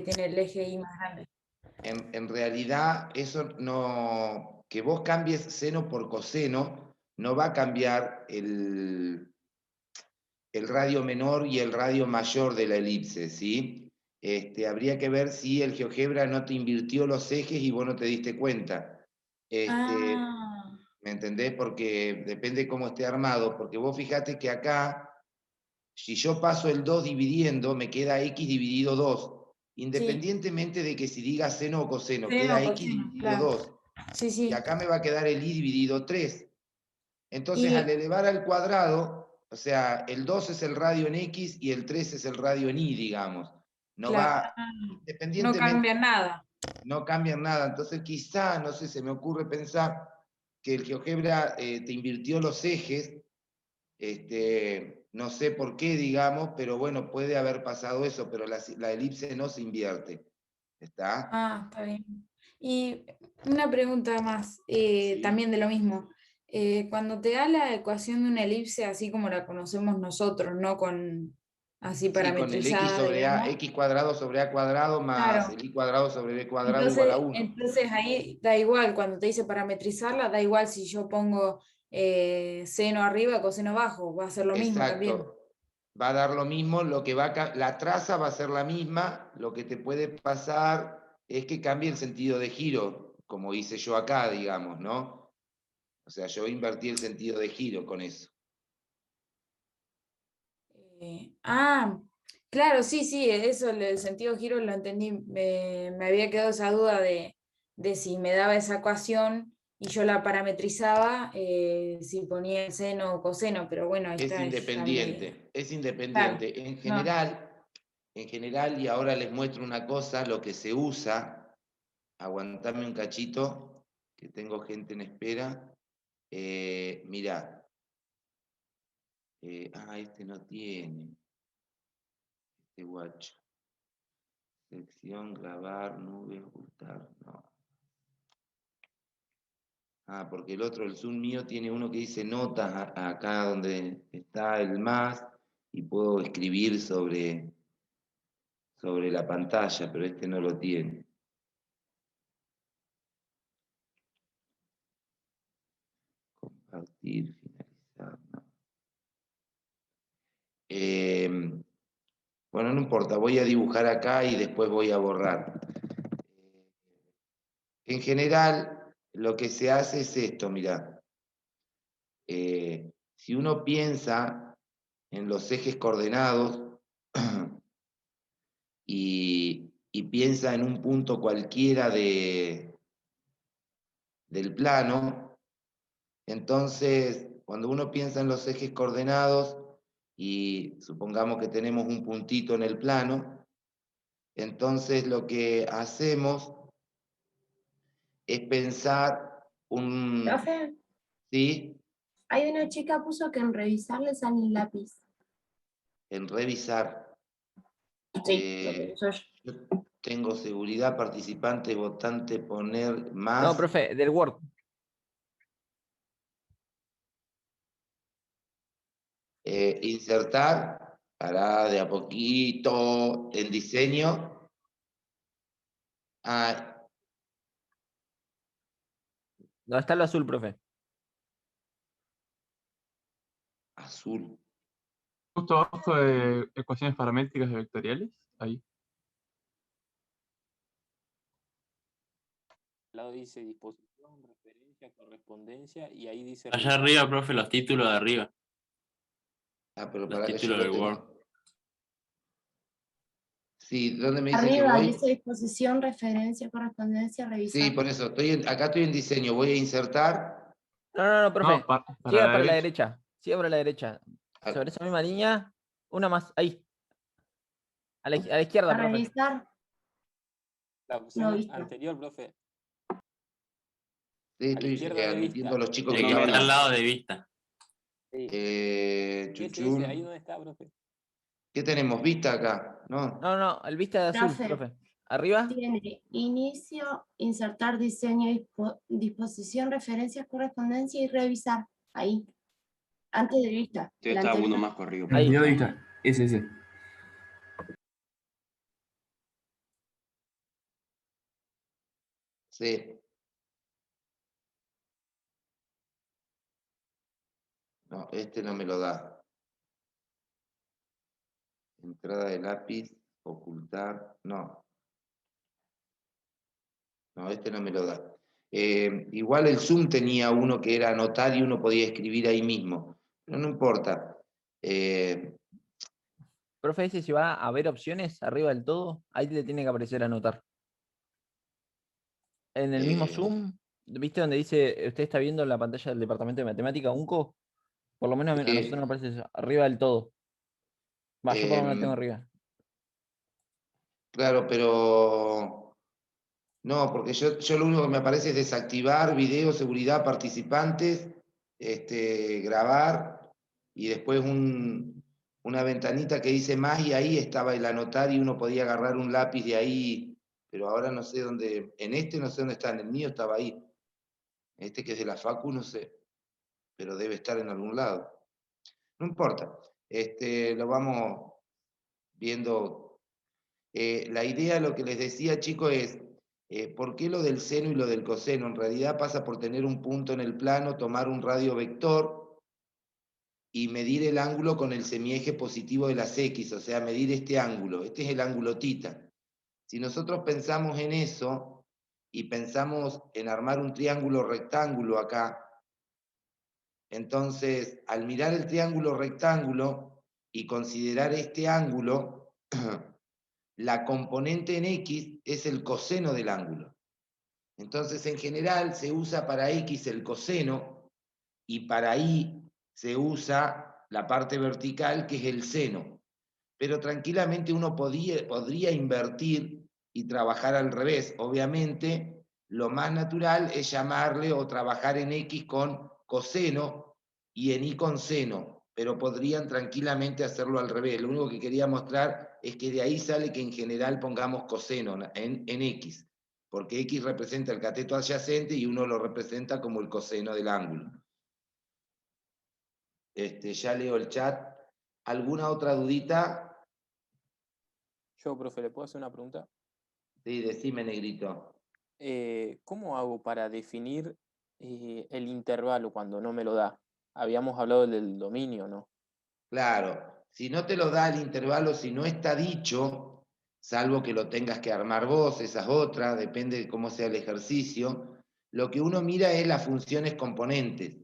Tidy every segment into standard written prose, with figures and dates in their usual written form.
tiene el eje Y más grande. En realidad, eso no, que vos cambies seno por coseno, no va a cambiar el radio menor y el radio mayor de la elipse, ¿sí? Habría que ver si el GeoGebra no te invirtió los ejes y vos no te diste cuenta. Ah, ¿Me entendés? Porque depende cómo esté armado, porque vos fijate que acá, si yo paso el 2 dividiendo, me queda x dividido 2, sí, independientemente de que si diga seno o coseno, seno queda o x coseno, dividido claro. 2. Sí, Y sí. acá me va a quedar el y dividido 3. Entonces, al Y, elevar al cuadrado, o sea, el 2 es el radio en x y el 3 es el radio en y, digamos. No claro, va, no independientemente, cambia nada. no cambian nada. Entonces, quizá, no sé, se me ocurre pensar que el GeoGebra te invirtió los ejes, no sé por qué, digamos, pero bueno, puede haber pasado eso, pero la elipse no se invierte. ¿Está? Ah, está bien. Y una pregunta más, Sí. también de lo mismo. Cuando te da la ecuación de una elipse así como la conocemos nosotros, ¿no? Con así Sí, con el x parametrizada, sobre a, digamos. x cuadrado sobre a cuadrado más Claro. el y cuadrado sobre b cuadrado igual a Entonces, 1. entonces ahí da igual, cuando te dice parametrizarla, da igual si yo pongo seno arriba, coseno abajo, va a ser lo mismo también. Exacto. Va a dar lo mismo, lo que la traza va a ser la misma, lo que te puede pasar es que cambie el sentido de giro, como hice yo acá, digamos, ¿no? O sea, yo invertí el sentido de giro con eso. Ah, claro, sí, sí, eso, el sentido giro lo entendí. Me había quedado esa duda de si me daba esa ecuación y yo la parametrizaba, si ponía el seno o coseno, pero bueno, esta ya me... Es Claro, independiente. no. En general, y ahora les muestro una cosa, lo que se usa, aguantame un cachito, que tengo gente en espera. Mirá, este no tiene, este guacho. Sección, grabar, nube, ocultar, no. Porque el otro, el Zoom mío, tiene uno que dice notas acá donde está el más y puedo escribir sobre la pantalla, pero este no lo tiene. Compartir, finalizar, no. Bueno, no importa, voy a dibujar acá y después voy a borrar. En general, lo que se hace es esto, mirá. Si uno piensa en los ejes coordenados y piensa en un punto cualquiera del plano, entonces cuando uno piensa en los ejes coordenados y supongamos que tenemos un puntito en el plano, entonces lo que hacemos es pensar un... Profe, ¿Sí? hay una chica puso que en revisar le sale el lápiz. En revisar. Sí, lo que puso yo. Yo tengo seguridad, participante, votante, poner No, más. profe, del Word. Insertar, para de a poquito el diseño. No, está lo azul, profe. Azul. Justo abajo de ecuaciones paramétricas y vectoriales, ahí. Al lado dice disposición, referencia, correspondencia, y ahí dice... Allá arriba, profe, los títulos de arriba. Pero Los para que yo títulos lo del Word. tengo. Sí, ¿dónde me dice que Arriba voy? dice disposición, referencia, correspondencia, revisar. Sí, por eso, acá estoy en diseño, voy a insertar. No, profe. No, para Siga la para la derecha. derecha. Siga para la derecha. Sobre esa misma línea, una más. Ahí. A la izquierda, A profe. revisar. La opción No, vista. anterior, profe. Sí, A la estoy izquierda de admitiendo a vista. los chicos El que que acaban está al de... lado de vista. Sí. Chuchul. Ahí donde está, profe. ¿Qué tenemos? ¿Vista acá? ¿No? No, el vista de azul, profe. Arriba. Tiene inicio, insertar diseño, disposición, referencias, correspondencia y revisar. Ahí. Antes de vista. Está uno más corrido. Ahí. Ahí está. Ese. Sí. No, este no me lo da. Entrada de lápiz, ocultar, no. No, este no me lo da. Igual el Zoom tenía uno que era anotar y uno podía escribir ahí mismo. Pero no importa. Profe, ese si va a haber opciones arriba del todo, ahí le tiene que aparecer anotar. En el mismo Eh, Zoom, ¿viste donde dice, usted está viendo la pantalla del departamento de matemática, UNCO? Por lo menos a nosotros nos aparece eso, arriba del todo. Va, yo por lo menos lo tengo arriba. claro, pero no, porque yo lo único que me aparece es desactivar video, seguridad, participantes, grabar y después una ventanita que dice más y ahí estaba el anotar y uno podía agarrar un lápiz de ahí, pero ahora no sé dónde, en este no sé dónde está, en el mío estaba ahí. Este que es de la Facu, no sé, pero debe estar en algún lado. No importa, lo vamos viendo. La idea, lo que les decía, chicos, es ¿por qué lo del seno y lo del coseno? En realidad pasa por tener un punto en el plano, tomar un radio vector y medir el ángulo con el semieje positivo de las X, o sea, medir este ángulo. Este es el ángulo tita. Si nosotros pensamos en eso y pensamos en armar un triángulo rectángulo acá, entonces al mirar el triángulo rectángulo y considerar este ángulo, la componente en X es el coseno del ángulo. Entonces, en general, se usa para X el coseno y para Y se usa la parte vertical, que es el seno. Pero tranquilamente uno podría invertir y trabajar al revés. Obviamente, lo más natural es llamarle o trabajar en X con coseno y en Y con seno, pero podrían tranquilamente hacerlo al revés. Lo único que quería mostrar es que de ahí sale que en general pongamos coseno en X, porque X representa el cateto adyacente y uno lo representa como el coseno del ángulo. Ya leo el chat. ¿Alguna otra dudita? Yo, profe, ¿le puedo hacer una pregunta? Sí, decime, negrito. ¿Cómo hago para definir el intervalo cuando no me lo da? Habíamos hablado del dominio, ¿no? Claro, si no te lo da el intervalo, si no está dicho, salvo que lo tengas que armar vos, esa es otra, depende de cómo sea el ejercicio, lo que uno mira es las funciones componentes.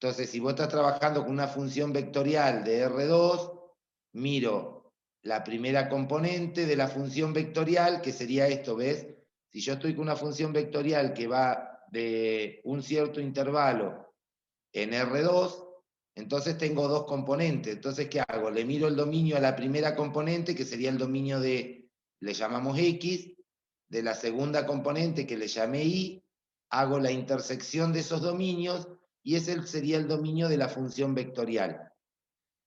Entonces, si vos estás trabajando con una función vectorial de R2, miro la primera componente de la función vectorial, que sería esto, ¿ves? Si yo estoy con una función vectorial que va de un cierto intervalo en R2, entonces tengo dos componentes. Entonces, ¿qué hago? Le miro el dominio a la primera componente, que sería el dominio de, le llamamos X, de la segunda componente que le llamé Y, hago la intersección de esos dominios y ese sería el dominio de la función vectorial.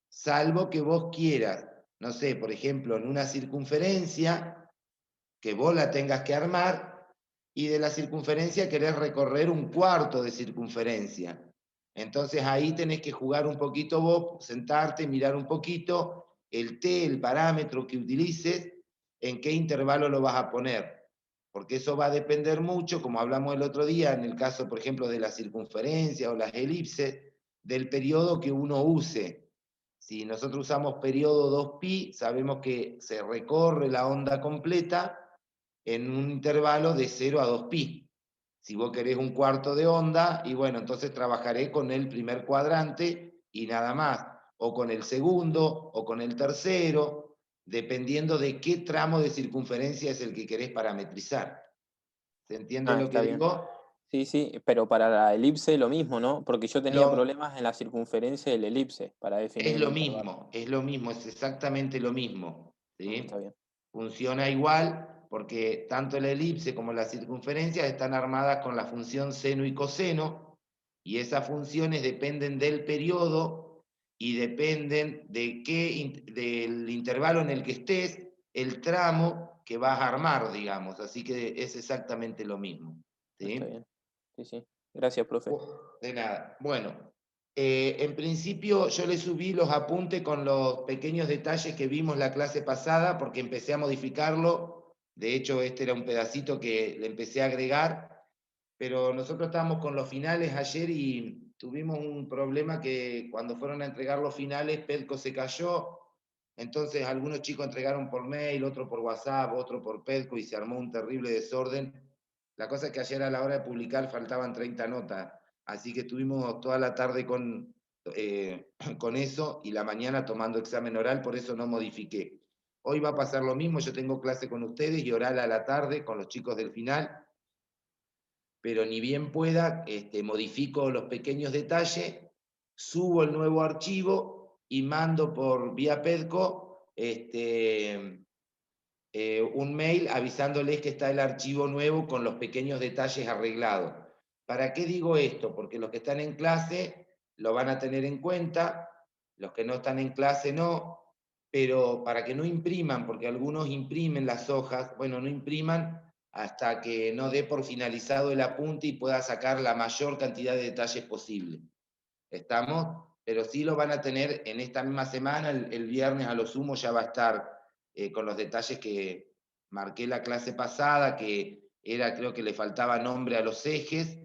Salvo que vos quieras, no sé, por ejemplo, en una circunferencia, que vos la tengas que armar, y de la circunferencia querés recorrer un cuarto de circunferencia. Entonces ahí tenés que jugar un poquito vos, sentarte, mirar un poquito el t, el parámetro que utilices, en qué intervalo lo vas a poner. Porque eso va a depender mucho, como hablamos el otro día, en el caso, por ejemplo, de la circunferencia o las elipses, del periodo que uno use. Si nosotros usamos periodo 2pi, sabemos que se recorre la onda completa en un intervalo de 0 a 2pi. Si vos querés un cuarto de onda, y bueno, entonces trabajaré con el primer cuadrante y nada más, o con el segundo, o con el tercero, dependiendo de qué tramo de circunferencia es el que querés parametrizar. ¿Se entiende Ah, lo está que bien. digo? Sí, sí, pero para la elipse lo mismo, ¿no? Porque yo tenía Lo, problemas en la circunferencia de la elipse para definir el intervalo. es lo mismo, es exactamente lo mismo. Está ¿Sí? bien. Funciona igual porque tanto la elipse como la circunferencia están armadas con la función seno y coseno, y esas funciones dependen del periodo y dependen del intervalo en el que estés, el tramo que vas a armar, digamos. Así que es exactamente lo mismo. Está ¿Sí? bien. Sí, sí. Gracias, profe. De nada. Bueno, en principio yo le subí los apuntes con los pequeños detalles que vimos la clase pasada porque empecé a modificarlo De hecho, este era un pedacito que le empecé a agregar, pero nosotros estábamos con los finales ayer y tuvimos un problema que cuando fueron a entregar los finales, Pedco se cayó, entonces algunos chicos entregaron por mail, otro por WhatsApp, otro por Pedco y se armó un terrible desorden. La cosa es que ayer a la hora de publicar faltaban 30 notas, así que estuvimos toda la tarde con eso y la mañana tomando examen oral, por eso no modifiqué. Hoy va a pasar lo mismo, yo tengo clase con ustedes y oral a la tarde con los chicos del final, pero ni bien pueda, modifico los pequeños detalles, subo el nuevo archivo y mando por vía Pedco un mail avisándoles que está el archivo nuevo con los pequeños detalles arreglados. ¿Para qué digo esto? Porque los que están en clase lo van a tener en cuenta, los que no están en clase no, pero para que no impriman, porque algunos imprimen las hojas, bueno, no impriman hasta que no dé por finalizado el apunte y pueda sacar la mayor cantidad de detalles posible. ¿Estamos? Pero sí lo van a tener en esta misma semana, el viernes a lo sumo ya va a estar con los detalles que marqué la clase pasada, que era, creo que le faltaba nombre a los ejes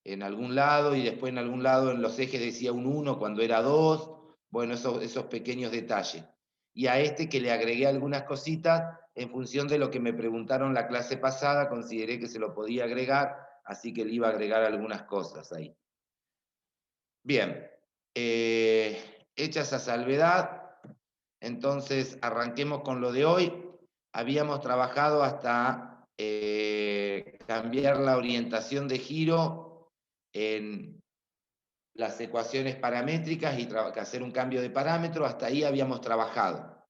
en algún lado, y después en algún lado en los ejes decía un 1 cuando era 2, bueno, esos pequeños detalles. Y a este que le agregué algunas cositas, en función de lo que me preguntaron la clase pasada, consideré que se lo podía agregar, así que le iba a agregar algunas cosas ahí. Bien, hecha esa salvedad, entonces arranquemos con lo de hoy. Habíamos trabajado hasta cambiar la orientación de giro en las ecuaciones paramétricas y hacer un cambio de parámetro. Hasta ahí habíamos trabajado.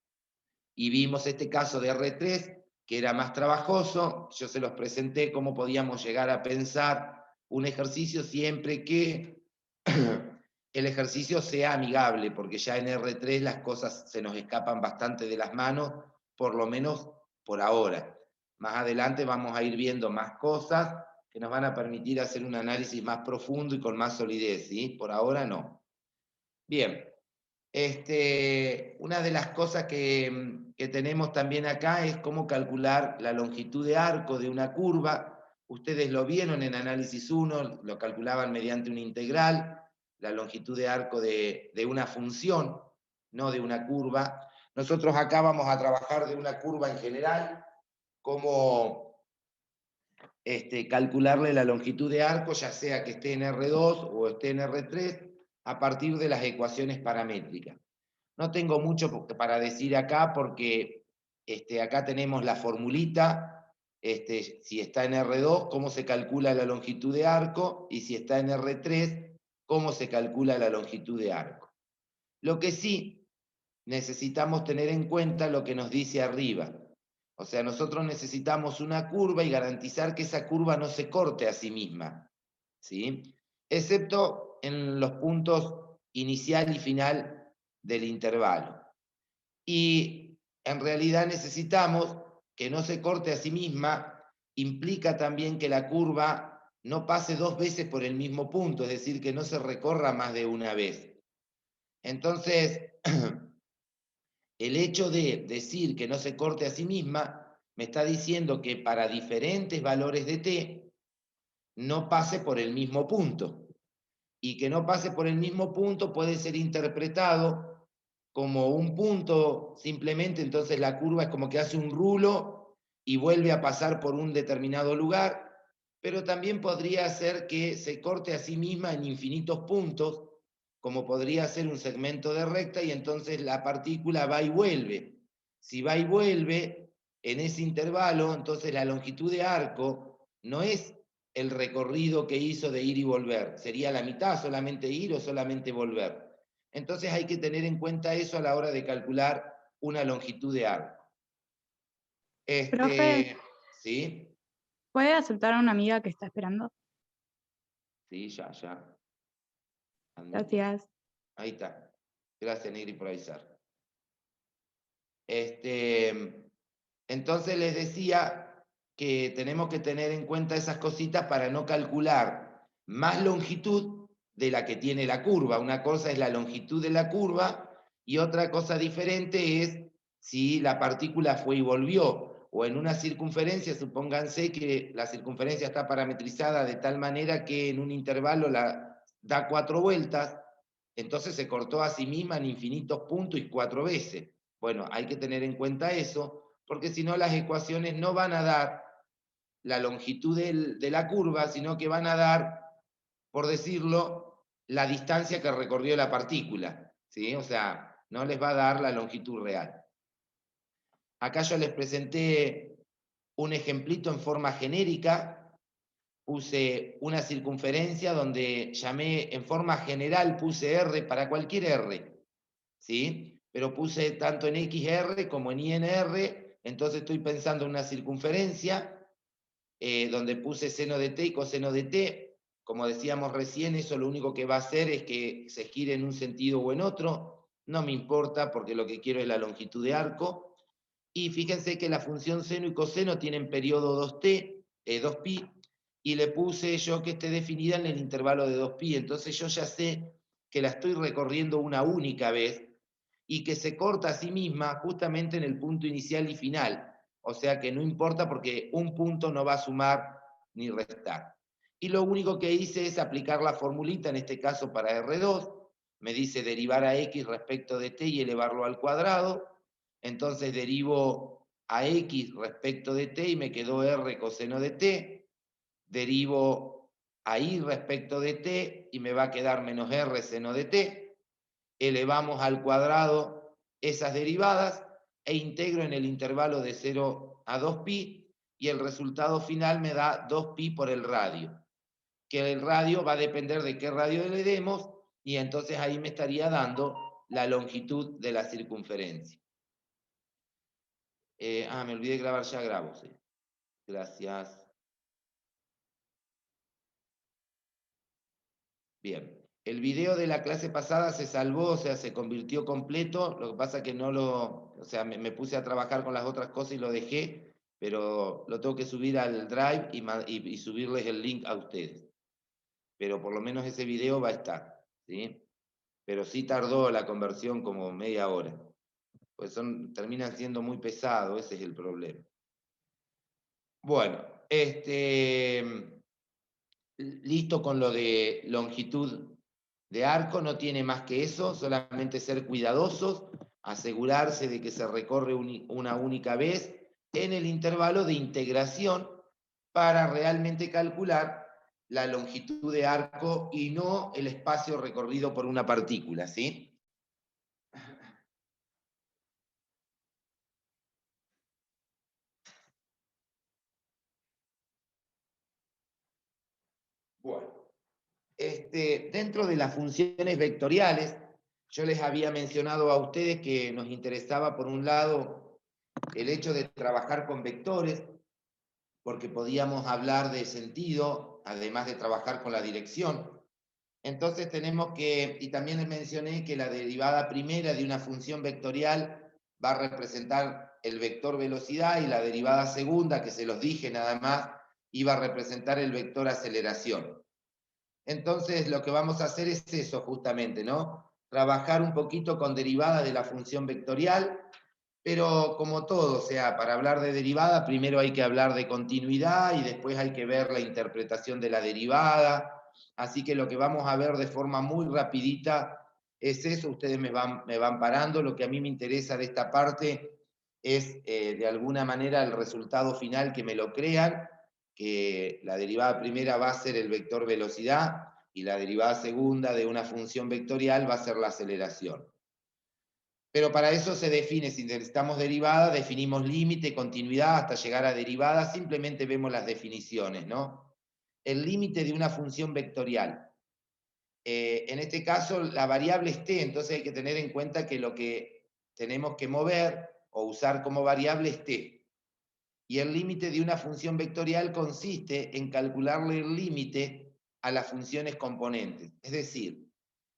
Y vimos este caso de R3, que era más trabajoso. Yo se los presenté cómo podíamos llegar a pensar un ejercicio siempre que el ejercicio sea amigable, porque ya en R3 las cosas se nos escapan bastante de las manos, por lo menos por ahora. Más adelante vamos a ir viendo más cosas que nos van a permitir hacer un análisis más profundo y con más solidez, ¿sí? Por ahora no. Bien, una de las cosas que tenemos también acá es cómo calcular la longitud de arco de una curva. Ustedes lo vieron en análisis 1, lo calculaban mediante una integral, la longitud de arco de una función, no de una curva. Nosotros acá vamos a trabajar de una curva en general, cómo calcularle la longitud de arco, ya sea que esté en R2 o esté en R3, a partir de las ecuaciones paramétricas. No tengo mucho para decir acá porque acá tenemos la formulita, si está en R2, cómo se calcula la longitud de arco, y si está en R3, cómo se calcula la longitud de arco. Lo que sí necesitamos tener en cuenta lo que nos dice arriba. O sea, nosotros necesitamos una curva y garantizar que esa curva no se corte a sí misma, ¿sí? Excepto en los puntos inicial y final del intervalo. Y en realidad necesitamos que no se corte a sí misma, implica también que la curva no pase 2 veces por el mismo punto, es decir, que no se recorra más de una vez. Entonces, el hecho de decir que no se corte a sí misma me está diciendo que para diferentes valores de t no pase por el mismo punto. Y que no pase por el mismo punto puede ser interpretado como un punto simplemente, entonces la curva es como que hace un rulo y vuelve a pasar por un determinado lugar, pero también podría ser que se corte a sí misma en infinitos puntos, como podría ser un segmento de recta, y entonces la partícula va y vuelve. Si va y vuelve en ese intervalo, entonces la longitud de arco no es el recorrido que hizo de ir y volver, sería la mitad, solamente ir o solamente volver. Entonces hay que tener en cuenta eso a la hora de calcular una longitud de arco. Profe, ¿Sí? ¿puede aceptar a una amiga que está esperando? Sí, ya. Admito. Gracias. Ahí está. Gracias, Negri, por avisar. Entonces les decía que tenemos que tener en cuenta esas cositas para no calcular más longitud de la que tiene la curva. Una cosa es la longitud de la curva y otra cosa diferente es si la partícula fue y volvió, o en una circunferencia, supónganse que la circunferencia está parametrizada de tal manera que en un intervalo da 4 vueltas, entonces se cortó a sí misma en infinitos puntos y 4 veces. Bueno, hay que tener en cuenta eso, porque si no las ecuaciones no van a dar la longitud de la curva, sino que van a dar, por decirlo, la distancia que recorrió la partícula, ¿sí? O sea, no les va a dar la longitud real. Acá yo les presenté un ejemplito en forma genérica, puse una circunferencia donde llamé en forma general, puse R para cualquier R, ¿sí? Pero puse tanto en XR como en INR, entonces estoy pensando en una circunferencia donde puse seno de t y coseno de t. Como decíamos recién, eso lo único que va a hacer es que se gire en un sentido o en otro. No me importa porque lo que quiero es la longitud de arco. Y fíjense que la función seno y coseno tienen periodo 2pi, y le puse yo que esté definida en el intervalo de 2pi. Entonces yo ya sé que la estoy recorriendo una única vez y que se corta a sí misma justamente en el punto inicial y final. O sea que no importa porque un punto no va a sumar ni restar. Y lo único que hice es aplicar la formulita, en este caso para R2, me dice derivar a x respecto de t y elevarlo al cuadrado. Entonces derivo a x respecto de t y me quedó r coseno de t. Derivo a y respecto de t y me va a quedar menos r seno de t. Elevamos al cuadrado esas derivadas e integro en el intervalo de 0 a 2pi y el resultado final me da 2pi por el radio. Que el radio va a depender de qué radio le demos y entonces ahí me estaría dando la longitud de la circunferencia. Me olvidé de grabar, ya grabo, sí. Gracias. Bien. El video de la clase pasada se salvó, o sea, se convirtió completo. Lo que pasa es que no lo... O sea, me puse a trabajar con las otras cosas y lo dejé, pero lo tengo que subir al Drive y subirles el link a ustedes. Pero por lo menos ese video va a estar, ¿sí? Pero sí tardó la conversión como media hora. Pues terminan siendo muy pesados, ese es el problema. Bueno, listo con lo de longitud de arco, no tiene más que eso, solamente ser cuidadosos, asegurarse de que se recorre una única vez en el intervalo de integración para realmente calcular la longitud de arco y no el espacio recorrido por una partícula, ¿sí? Bueno, dentro de las funciones vectoriales, yo les había mencionado a ustedes que nos interesaba, por un lado, el hecho de trabajar con vectores, porque podíamos hablar de sentido, además de trabajar con la dirección. Entonces tenemos que, y también les mencioné que la derivada primera de una función vectorial va a representar el vector velocidad y la derivada segunda, que se los dije nada más, iba a representar el vector aceleración. Entonces lo que vamos a hacer es eso justamente, ¿no? Trabajar un poquito con derivadas de la función vectorial, pero como todo, o sea, para hablar de derivada primero hay que hablar de continuidad y después hay que ver la interpretación de la derivada. Así que lo que vamos a ver de forma muy rapidita es eso, ustedes me van parando. Lo que a mí me interesa de esta parte es de alguna manera el resultado final, que me lo crean, que la derivada primera va a ser el vector velocidad y la derivada segunda de una función vectorial va a ser la aceleración. Pero para eso se define, si necesitamos derivada, definimos límite, continuidad, hasta llegar a derivada, simplemente vemos las definiciones, ¿no? El límite de una función vectorial. En este caso, la variable es t, entonces hay que tener en cuenta que lo que tenemos que mover o usar como variable es t. Y el límite de una función vectorial consiste en calcularle el límite a las funciones componentes. Es decir,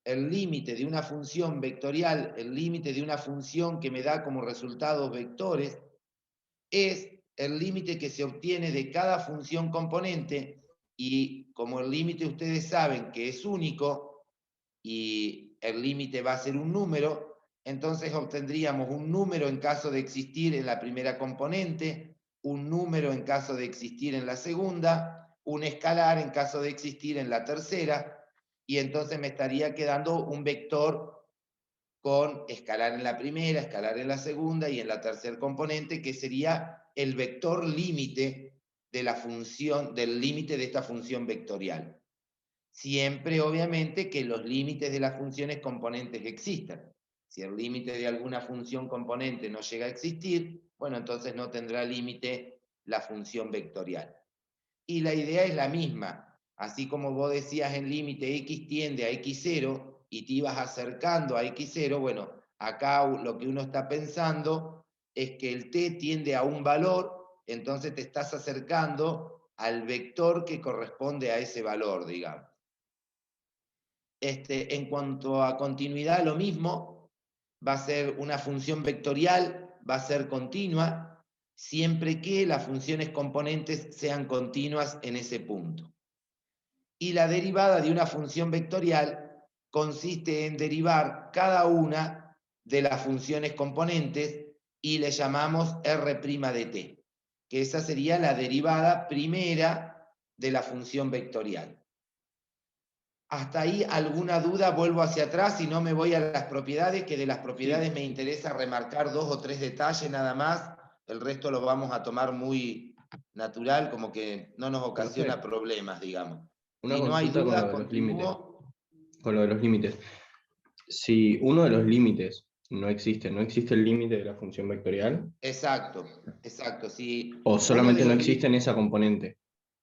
el límite de una función vectorial, el límite de una función que me da como resultados vectores, es el límite que se obtiene de cada función componente, y como el límite ustedes saben que es único y el límite va a ser un número, entonces obtendríamos un número en caso de existir en la primera componente, un número en caso de existir en la segunda, un escalar en caso de existir en la tercera, y entonces me estaría quedando un vector con escalar en la primera, escalar en la segunda y en la tercer componente, que sería el vector límite de la función, del límite de esta función vectorial. Siempre, obviamente, que los límites de las funciones componentes existan. Si el límite de alguna función componente no llega a existir, bueno, entonces no tendrá límite la función vectorial. Y la idea es la misma. Así como vos decías en límite x tiende a x0 y te ibas acercando a x0, bueno, acá lo que uno está pensando es que el t tiende a un valor, entonces te estás acercando al vector que corresponde a ese valor, digamos. En cuanto a continuidad, lo mismo, va a ser una función vectorial, va a ser continua, siempre que las funciones componentes sean continuas en ese punto. Y la derivada de una función vectorial consiste en derivar cada una de las funciones componentes y le llamamos R' de t, que esa sería la derivada primera de la función vectorial. Hasta ahí, ¿alguna duda? Vuelvo hacia atrás y no me voy a las propiedades, que de las propiedades me interesa remarcar 2 o 3 detalles nada más. El resto lo vamos a tomar muy natural, como que no nos ocasiona problemas, digamos. Una Si no hay consulta duda, con lo de los límites. continúo. Con lo de los límites. Si uno de los límites no existe el límite de la función vectorial. Exacto, exacto. Si O solamente uno de no los existe en esa componente.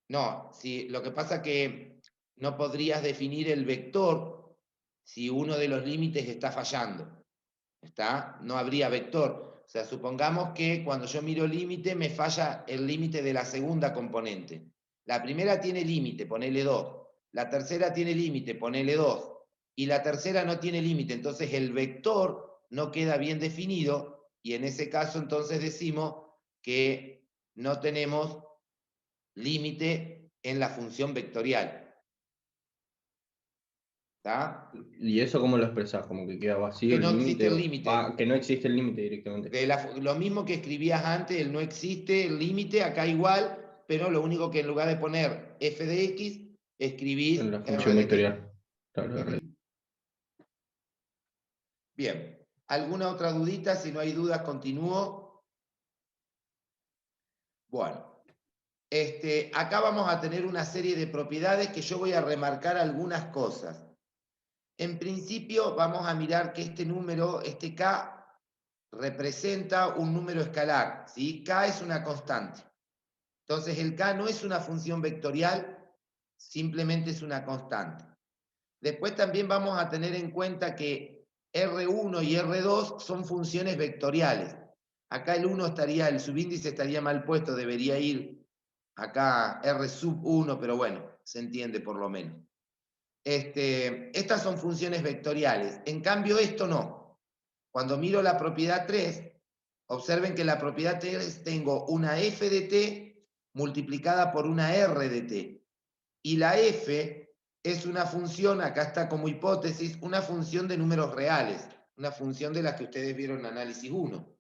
No, si, lo que pasa que no podrías definir el vector si uno de los límites está fallando. ¿Está? No habría vector. O sea, supongamos que cuando yo miro límite me falla el límite de la segunda componente. La primera tiene límite, ponele 2. La tercera tiene límite, ponele 2. Y la tercera no tiene límite. Entonces el vector no queda bien definido y en ese caso entonces decimos que no tenemos límite en la función vectorial. ¿Está? ¿Y eso cómo lo expresás? ¿Como que queda vacío Que el no existe límite? el límite. Que no existe el límite directamente. Lo mismo que escribías antes, el no existe el límite, acá igual, pero lo único que en lugar de poner f de x, escribís En la r función de vectorial. t. Claro, Bien. ¿Alguna otra dudita? Si no hay dudas, continúo. Bueno. Acá vamos a tener una serie de propiedades que yo voy a remarcar algunas cosas. En principio vamos a mirar que este número, este k, representa un número escalar, ¿sí? K es una constante. Entonces el k no es una función vectorial, simplemente es una constante. Después también vamos a tener en cuenta que R1 y R2 son funciones vectoriales. Acá el 1 estaría, el subíndice estaría mal puesto, debería ir acá R sub 1, pero bueno, se entiende por lo menos. Estas son funciones vectoriales. En cambio, esto no. Cuando miro la propiedad 3, observen que en la propiedad 3 tengo una f de t multiplicada por una r de t. Y la f es una función, acá está como hipótesis, una función de números reales, una función de las que ustedes vieron en análisis 1.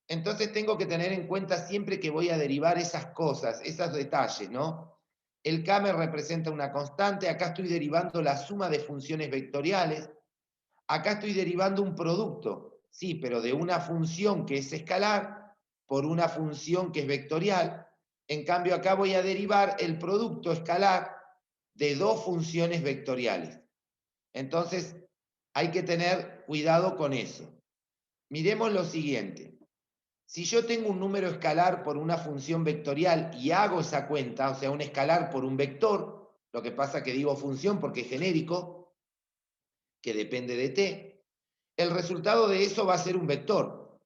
Entonces tengo que tener en cuenta siempre que voy a derivar esas cosas, esos detalles, ¿no? El k me representa una constante, acá estoy derivando la suma de funciones vectoriales, acá estoy derivando un producto, sí, pero de una función que es escalar por una función que es vectorial. En cambio acá voy a derivar el producto escalar de dos funciones vectoriales. Entonces hay que tener cuidado con eso. Miremos lo siguiente. Si yo tengo un número escalar por una función vectorial y hago esa cuenta, o sea, un escalar por un vector, lo que pasa que digo función porque es genérico, que depende de t, el resultado de eso va a ser un vector.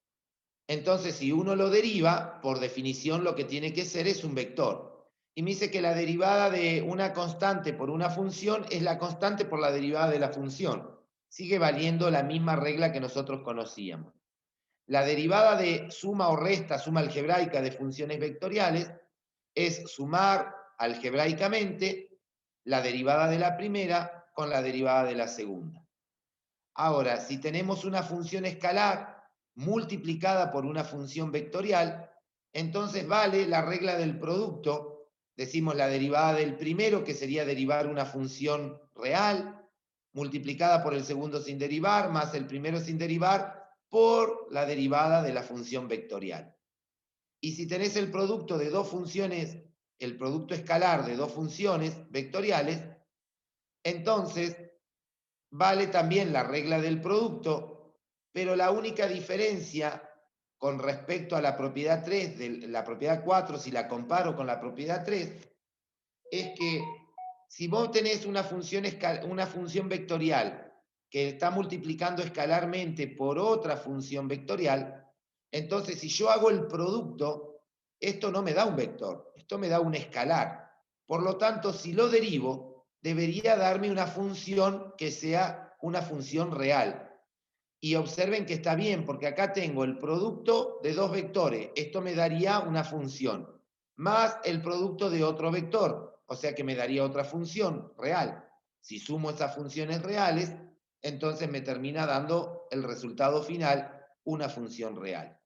Entonces, si uno lo deriva, por definición lo que tiene que ser es un vector. Y me dice que la derivada de una constante por una función es la constante por la derivada de la función. Sigue valiendo la misma regla que nosotros conocíamos. La derivada de suma o resta, suma algebraica de funciones vectoriales, es sumar algebraicamente la derivada de la primera con la derivada de la segunda. Ahora, si tenemos una función escalar multiplicada por una función vectorial, entonces vale la regla del producto, decimos la derivada del primero, que sería derivar una función real, multiplicada por el segundo sin derivar, más el primero sin derivar, por la derivada de la función vectorial. Y si tenés el producto de dos funciones, el producto escalar de dos funciones vectoriales, entonces vale también la regla del producto, pero la única diferencia con respecto a la propiedad 3, de la propiedad 4, si la comparo con la propiedad 3, es que si vos tenés una función vectorial que está multiplicando escalarmente por otra función vectorial, entonces si yo hago el producto, esto no me da un vector, esto me da un escalar. Por lo tanto, si lo derivo, debería darme una función que sea una función real. Y observen que está bien, porque acá tengo el producto de dos vectores. Esto me daría una función, más el producto de otro vector, o sea que me daría otra función real. Si sumo esas funciones reales, entonces me termina dando el resultado final, una función real.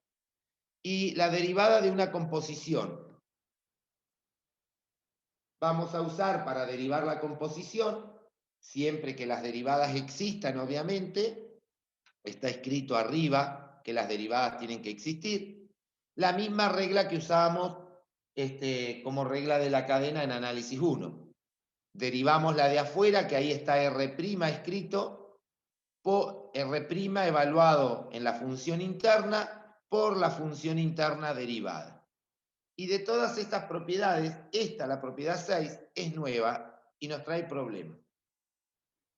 Y la derivada de una composición. Vamos a usar para derivar la composición, siempre que las derivadas existan, obviamente, está escrito arriba que las derivadas tienen que existir, la misma regla que usábamos como regla de la cadena en análisis 1. Derivamos la de afuera, que ahí está R' escrito, por R' evaluado en la función interna por la función interna derivada. Y de todas estas propiedades, esta, la propiedad 6, es nueva y nos trae problemas.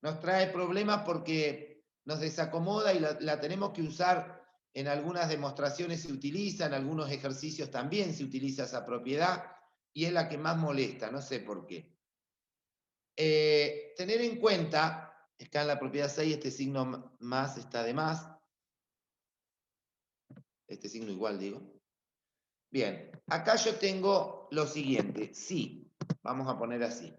Nos trae problemas porque nos desacomoda y la tenemos que usar en algunas demostraciones, se utiliza, en algunos ejercicios también se utiliza esa propiedad y es la que más molesta, no sé por qué. Tener en cuenta, acá en la propiedad 6 este signo más está de más, este signo igual digo. Bien, acá yo tengo lo siguiente, si, vamos a poner así,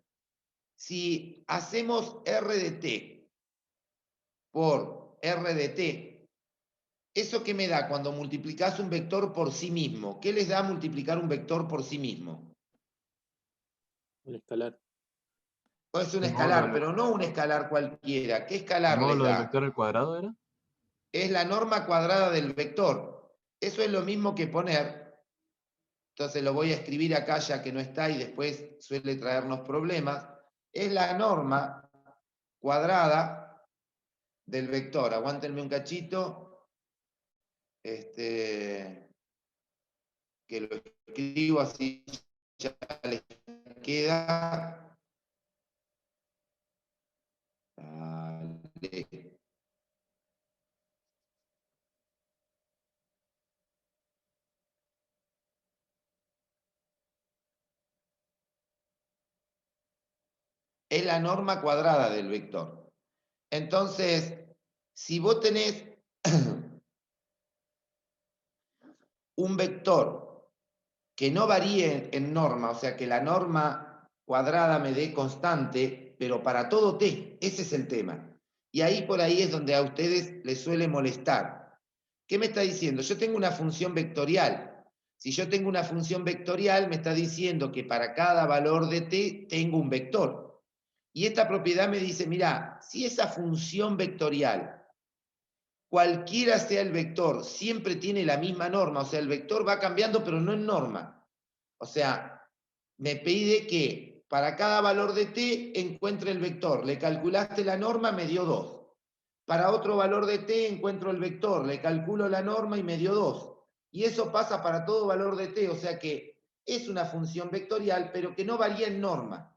si hacemos R de t por R de t, ¿eso qué me da cuando multiplicás un vector por sí mismo? ¿Qué les da multiplicar un vector por sí mismo? El escalar. Es un ¿El escalar, módulo, pero no un escalar cualquiera. ¿Qué el escalar les módulo del da? vector al cuadrado era? Es la norma cuadrada del vector. Eso es lo mismo que poner, entonces lo voy a escribir acá ya que no está y después suele traernos problemas, es la norma cuadrada del vector. Aguántenme un cachito, que lo escribo así ya les queda. Dale. Es la norma cuadrada del vector. Entonces, si vos tenés un vector que no varíe en norma, o sea que la norma cuadrada me dé constante, pero para todo t, ese es el tema. Y ahí por ahí es donde a ustedes les suele molestar. ¿Qué me está diciendo? Yo tengo una función vectorial. Si yo tengo una función vectorial, me está diciendo que para cada valor de t tengo un vector. Y esta propiedad me dice, mira, si esa función vectorial, cualquiera sea el vector, siempre tiene la misma norma, o sea, el vector va cambiando, pero no en norma. O sea, me pide que para cada valor de t encuentre el vector. Le calculaste la norma, me dio 2. Para otro valor de t encuentro el vector, le calculo la norma y me dio 2. Y eso pasa para todo valor de t, o sea que es una función vectorial, pero que no varía en norma.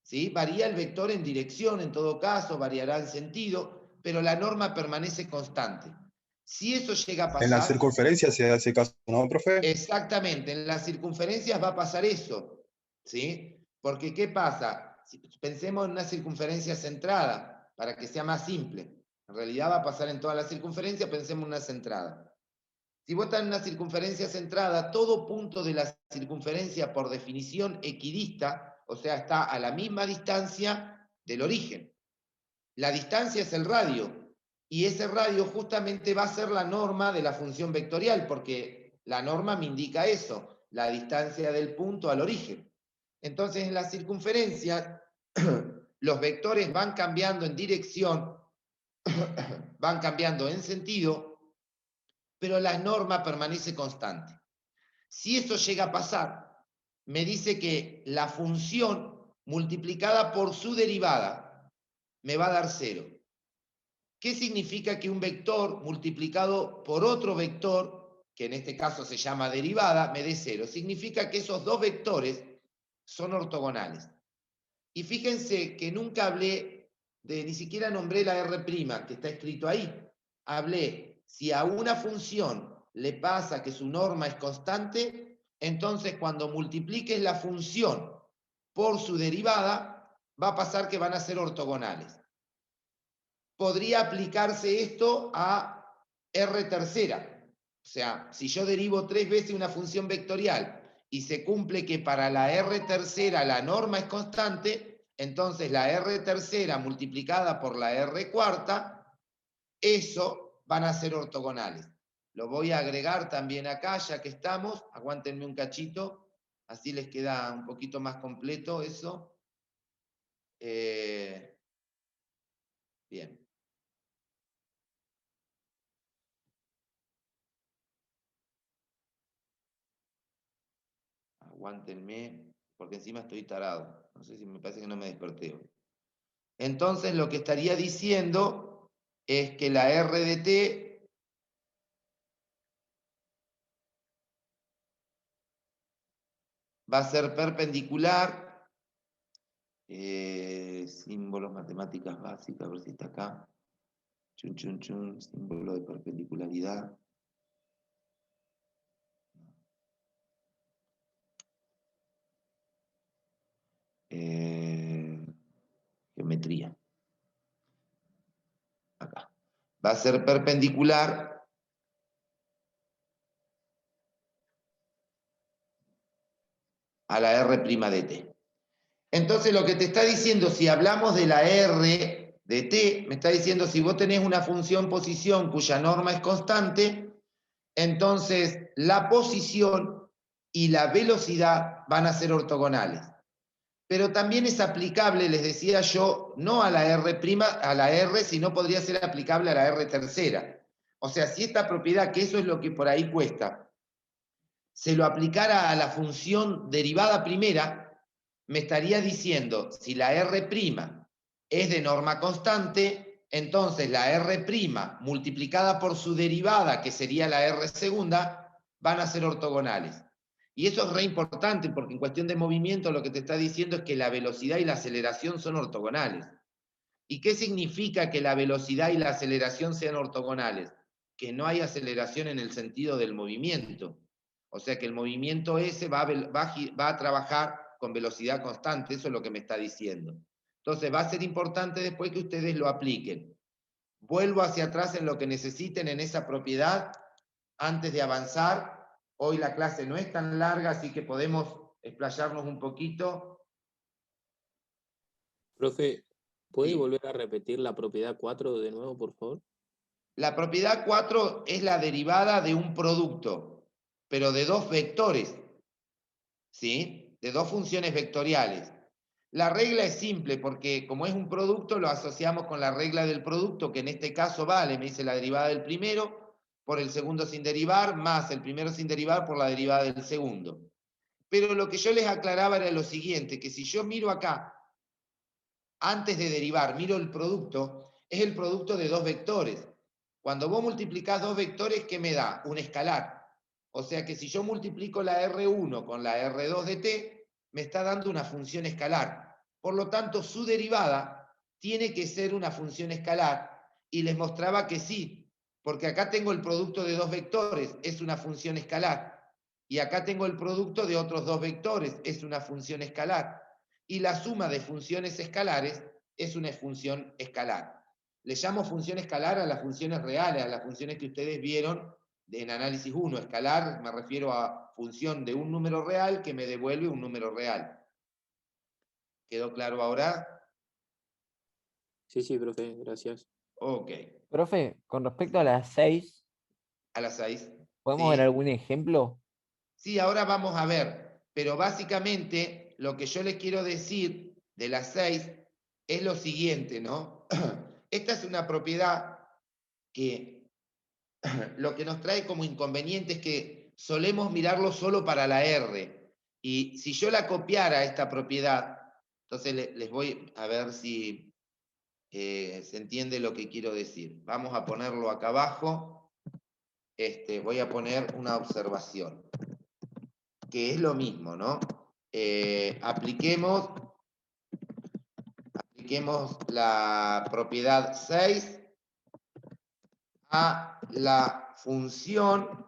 ¿Sí? Varía el vector en dirección, en todo caso, variará en sentido, pero la norma permanece constante. Si eso llega a pasar... En la circunferencia se hace caso, ¿no, profe? Exactamente, en las circunferencias va a pasar eso, ¿sí? Porque ¿qué pasa? Pensemos en una circunferencia centrada, para que sea más simple. En realidad va a pasar en toda la circunferencia, pensemos en una centrada. Si vos estás en una circunferencia centrada, todo punto de la circunferencia por definición equidista, o sea, está a la misma distancia del origen. La distancia es el radio, y ese radio justamente va a ser la norma de la función vectorial, porque la norma me indica eso. la distancia del punto al origen. Entonces, en la circunferencia, los vectores van cambiando en dirección, van cambiando en sentido, pero la norma permanece constante. Si eso llega a pasar, me dice que la función multiplicada por su derivada me va a dar 0. ¿Qué significa que un vector multiplicado por otro vector, que en este caso se llama derivada, me dé 0? Significa que esos dos vectores son ortogonales. Y fíjense que nunca hablé ni siquiera nombré la R' que está escrito ahí. Hablé, si a una función le pasa que su norma es constante, entonces cuando multipliques la función por su derivada, va a pasar que van a ser ortogonales. Podría aplicarse esto a R tercera. O sea, si yo derivo 3 veces una función vectorial y se cumple que para la R tercera la norma es constante, entonces la R tercera multiplicada por la R cuarta, eso van a ser ortogonales. Lo voy a agregar también acá, ya que estamos. Aguántenme un cachito, así les queda un poquito más completo eso. Bien. Aguántenme, porque encima estoy tarado. No sé si me parece que no me desperté hoy. Entonces lo que estaría diciendo es que la R de t va a ser perpendicular. Símbolos, matemáticas básicas, a ver si está acá. Chun, chun, chun, símbolo de perpendicularidad. Geometría. Acá. Va a ser perpendicular a la R' de t. Entonces lo que te está diciendo, si hablamos de la R de t, me está diciendo si vos tenés una función posición cuya norma es constante, entonces la posición y la velocidad van a ser ortogonales. Pero también es aplicable, les decía yo, no a la R', sino podría ser aplicable a la R tercera. O sea, si esta propiedad, que eso es lo que por ahí cuesta, se lo aplicara a la función derivada primera, me estaría diciendo, si la R' es de norma constante, entonces la R' multiplicada por su derivada, que sería la R segunda, van a ser ortogonales. Y eso es re importante porque en cuestión de movimiento lo que te está diciendo es que la velocidad y la aceleración son ortogonales. ¿Y qué significa que la velocidad y la aceleración sean ortogonales? Que no hay aceleración en el sentido del movimiento. O sea que el movimiento ese va a trabajar con velocidad constante, eso es lo que me está diciendo. Entonces va a ser importante después que ustedes lo apliquen. Vuelvo hacia atrás en lo que necesiten en esa propiedad antes de avanzar. Hoy la clase no es tan larga, así que podemos explayarnos un poquito. Profe, ¿puede Sí. volver a repetir la propiedad 4 de nuevo, por favor? La propiedad 4 es la derivada de un producto, pero de dos vectores, ¿sí? De dos funciones vectoriales. La regla es simple porque como es un producto lo asociamos con la regla del producto, que en este caso vale, me dice la derivada del primero por el segundo sin derivar, más el primero sin derivar por la derivada del segundo. Pero lo que yo les aclaraba era lo siguiente, que si yo miro acá, antes de derivar, miro el producto, es el producto de dos vectores. Cuando vos multiplicás dos vectores, ¿qué me da? Un escalar. O sea que si yo multiplico la R1 con la R2 de t, me está dando una función escalar. Por lo tanto, su derivada tiene que ser una función escalar. Y les mostraba que sí, porque acá tengo el producto de dos vectores, es una función escalar. Y acá tengo el producto de otros dos vectores, es una función escalar. Y la suma de funciones escalares es una función escalar. Le llamo función escalar a las funciones reales, a las funciones que ustedes vieron en análisis 1. Escalar me refiero a función de un número real que me devuelve un número real. ¿Quedó claro ahora? Sí, sí, profe, gracias. Ok. Profe, con respecto a las 6, A las 6. ¿podemos ver algún ejemplo? Sí, ahora vamos a ver, pero básicamente lo que yo les quiero decir de las 6 es lo siguiente, ¿no? Esta es una propiedad que lo que nos trae como inconveniente es que solemos mirarlo solo para la R. Y si yo la copiara esta propiedad, entonces les voy a ver si se entiende lo que quiero decir. Vamos a ponerlo acá abajo. Voy a poner una observación, que es lo mismo, ¿no? Apliquemos la propiedad 6 a la función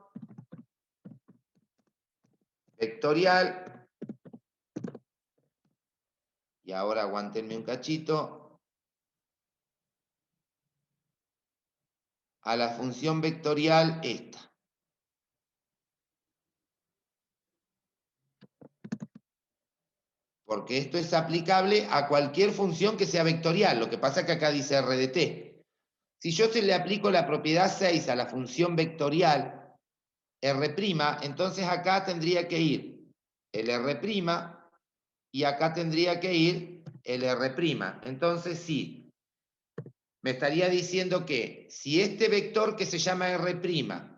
vectorial. Y ahora aguántenme un cachito. A la función vectorial esta. Porque esto es aplicable a cualquier función que sea vectorial. Lo que pasa es que acá dice R de t. Si yo se le aplico la propiedad 6 a la función vectorial R', entonces acá tendría que ir el R' y acá tendría que ir el R'. Entonces sí, me estaría diciendo que si este vector que se llama R'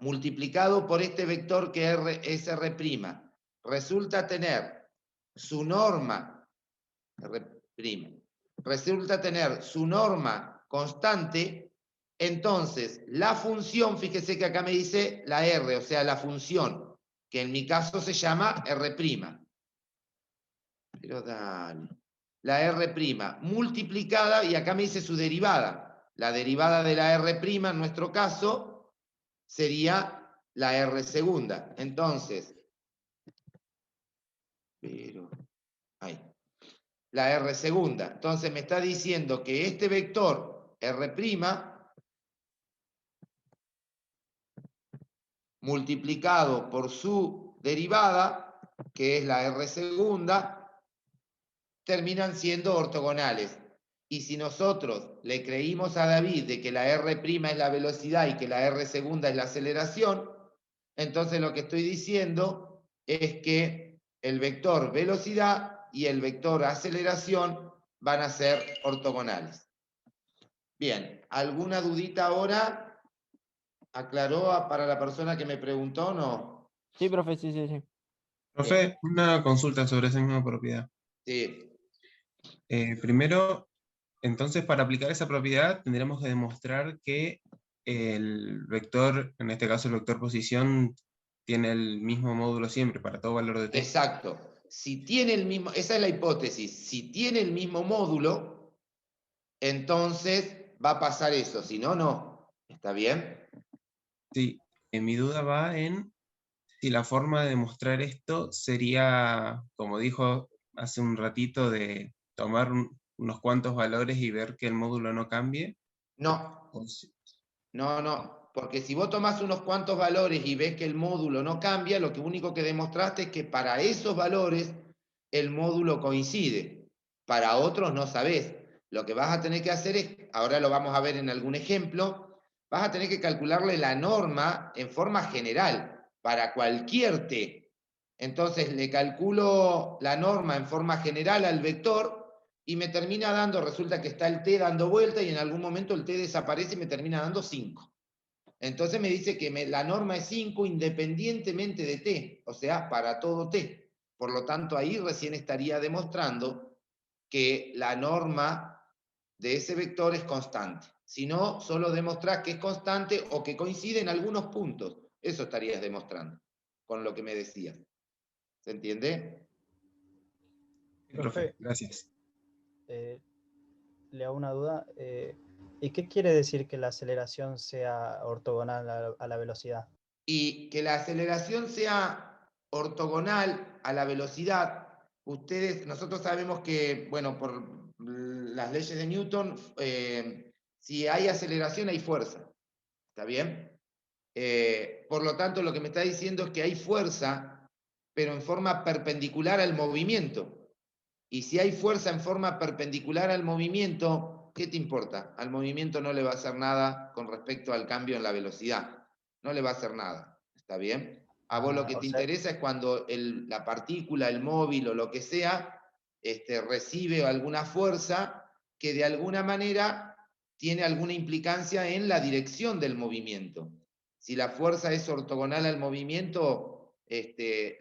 multiplicado por este vector que es R', resulta tener su norma, resulta tener su norma constante, entonces la función, fíjese que acá me dice la R, o sea, la función, que en mi caso se llama R'. Pero dale. La R' multiplicada, y acá me dice su derivada. La derivada de la R' en nuestro caso sería la R segunda. Entonces, ahí. La R segunda. Entonces me está diciendo que este vector R' multiplicado por su derivada, que es la R segunda, terminan siendo ortogonales. Y si nosotros le creímos a David de que la R' es la velocidad y que la R segunda es la aceleración, entonces lo que estoy diciendo es que el vector velocidad y el vector aceleración van a ser ortogonales. Bien, ¿alguna dudita ahora? ¿Aclaró para la persona que me preguntó o no? Sí, profe, sí, sí, sí. Profe, una consulta sobre esa misma propiedad. Sí. Primero, entonces para aplicar esa propiedad tendremos que demostrar que el vector, en este caso el vector posición, tiene el mismo módulo siempre para todo valor de t. Exacto. Si tiene el mismo, esa es la hipótesis, si tiene el mismo módulo, entonces va a pasar eso, si no, no. ¿Está bien? Sí, mi duda va en si la forma de demostrar esto sería, como dijo hace un ratito, de tomar unos cuantos valores y ver que el módulo no cambie. No. No, porque si vos tomás unos cuantos valores y ves que el módulo no cambia, lo único que demostraste es que para esos valores el módulo coincide. Para otros no sabés. Lo que vas a tener que hacer es, ahora lo vamos a ver en algún ejemplo, vas a tener que calcularle la norma en forma general para cualquier t. Entonces le calculo la norma en forma general al vector y me termina dando, resulta que está el t dando vuelta y en algún momento el t desaparece y me termina dando 5. Entonces me dice que la norma es 5 independientemente de t, o sea, para todo t. Por lo tanto, ahí recién estaría demostrando que la norma de ese vector es constante. Si no, solo demostrás que es constante o que coincide en algunos puntos. Eso estarías demostrando con lo que me decías. ¿Se entiende? Profe, gracias. Le hago una duda. ¿Y qué quiere decir que la aceleración sea ortogonal a la velocidad? Y que la aceleración sea ortogonal a la velocidad. Nosotros sabemos que, bueno, por las leyes de Newton, si hay aceleración hay fuerza. ¿Está bien? Por lo tanto, lo que me está diciendo es que hay fuerza, pero en forma perpendicular al movimiento. Y si hay fuerza en forma perpendicular al movimiento, ¿qué te importa? Al movimiento no le va a hacer nada con respecto al cambio en la velocidad. No le va a hacer nada. ¿Está bien? A vos lo que o te sea- interesa es cuando la partícula, el móvil o lo que sea, recibe alguna fuerza que de alguna manera tiene alguna implicancia en la dirección del movimiento. Si la fuerza es ortogonal al movimiento,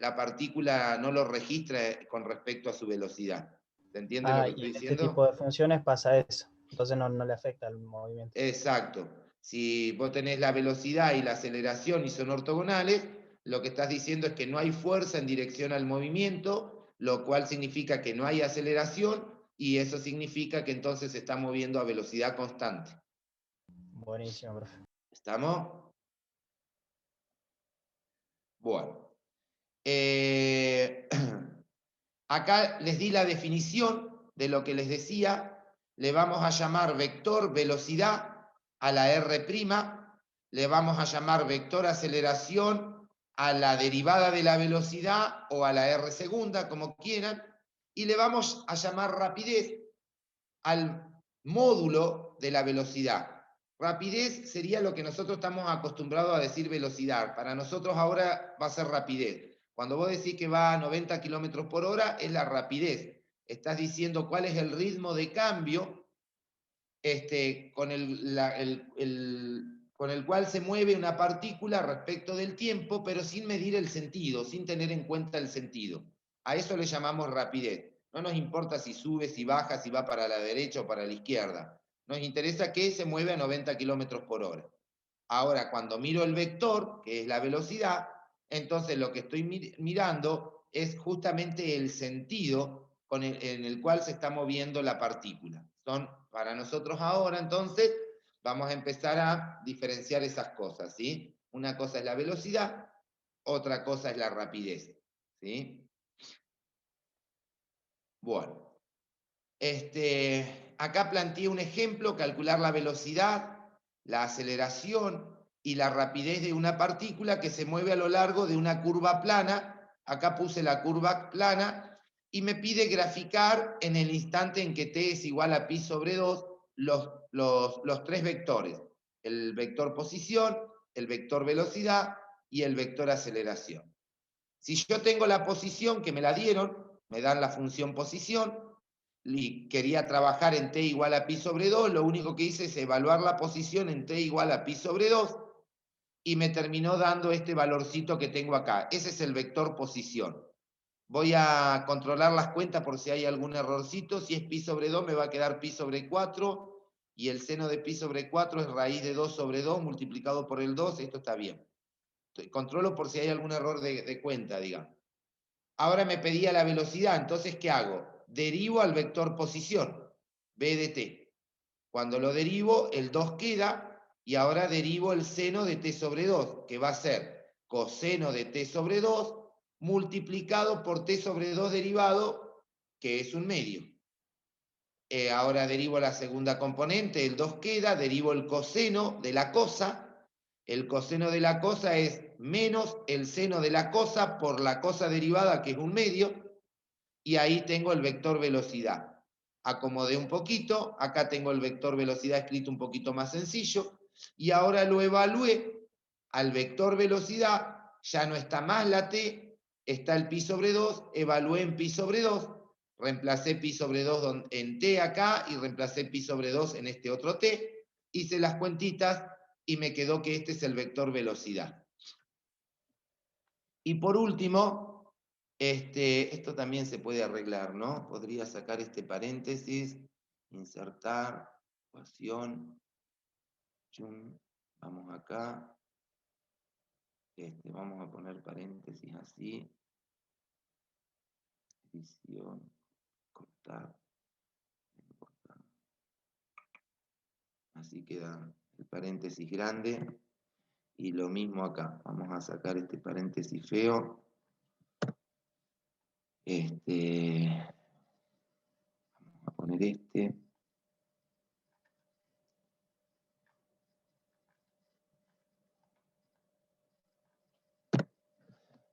la partícula no lo registra con respecto a su velocidad. ¿Se entiende lo que y estoy en este diciendo? tipo de funciones pasa eso. Entonces no le afecta el movimiento. Exacto. Si vos tenés la velocidad y la aceleración y son ortogonales, lo que estás diciendo es que no hay fuerza en dirección al movimiento, lo cual significa que no hay aceleración, y eso significa que entonces se está moviendo a velocidad constante. Buenísimo, profe. ¿Estamos? Bueno. Acá les di la definición de lo que les decía. Le vamos a llamar vector velocidad a la R', le vamos a llamar vector aceleración a la derivada de la velocidad o a la R segunda, como quieran, y le vamos a llamar rapidez al módulo de la velocidad. Rapidez sería lo que nosotros estamos acostumbrados a decir velocidad. Para nosotros ahora va a ser rapidez. Cuando vos decís que va a 90 kilómetros por hora, es la rapidez. Estás diciendo cuál es el ritmo de cambio con el cual se mueve una partícula respecto del tiempo, pero sin medir el sentido, sin tener en cuenta el sentido. A eso le llamamos rapidez. No nos importa si sube, si baja, si va para la derecha o para la izquierda. Nos interesa que se mueve a 90 kilómetros por hora. Ahora, cuando miro el vector, que es la velocidad, entonces lo que estoy mirando es justamente el sentido en el cual se está moviendo la partícula. Son, para nosotros ahora, entonces, vamos a empezar a diferenciar esas cosas, ¿sí? Una cosa es la velocidad, otra cosa es la rapidez, ¿sí? Bueno, acá planteé un ejemplo, calcular la velocidad, la aceleración y la rapidez de una partícula que se mueve a lo largo de una curva plana. Acá puse la curva plana y me pide graficar en el instante en que t es igual a pi sobre 2 los tres vectores: el vector posición, el vector velocidad y el vector aceleración. Si yo tengo la posición que me la dieron, me dan la función posición, y quería trabajar en t igual a pi sobre 2, lo único que hice es evaluar la posición en t igual a pi sobre 2, y me terminó dando este valorcito que tengo acá. Ese es el vector posición. Voy a controlar las cuentas por si hay algún errorcito. Si es pi sobre 2 me va a quedar pi sobre 4, y el seno de pi sobre 4 es raíz de 2 sobre 2 multiplicado por el 2, esto está bien. Controlo por si hay algún error de cuenta, digamos. Ahora me pedía la velocidad, entonces ¿qué hago? Derivo al vector posición, b de t. Cuando lo derivo, el 2 queda, y ahora derivo el seno de t sobre 2, que va a ser coseno de t sobre 2 multiplicado por t sobre 2 derivado, que es un medio. Ahora derivo la segunda componente, el 2 queda, derivo el coseno de la cosa. El coseno de la cosa es menos el seno de la cosa por la cosa derivada, que es un medio, y ahí tengo el vector velocidad. Acomodé un poquito, acá tengo el vector velocidad escrito un poquito más sencillo, y ahora lo evalué al vector velocidad, ya no está más la t, está el pi sobre 2, evalué en pi sobre 2, reemplacé pi sobre 2 en t acá, y reemplacé pi sobre 2 en este otro t, hice las cuentitas, y me quedó que este es el vector velocidad. Y por último, esto también se puede arreglar, ¿no? Podría sacar este paréntesis, insertar, ecuación, vamos acá, vamos a poner paréntesis así, edición, cortar, así queda el paréntesis grande. Y lo mismo acá, vamos a sacar este paréntesis feo. Vamos a poner este.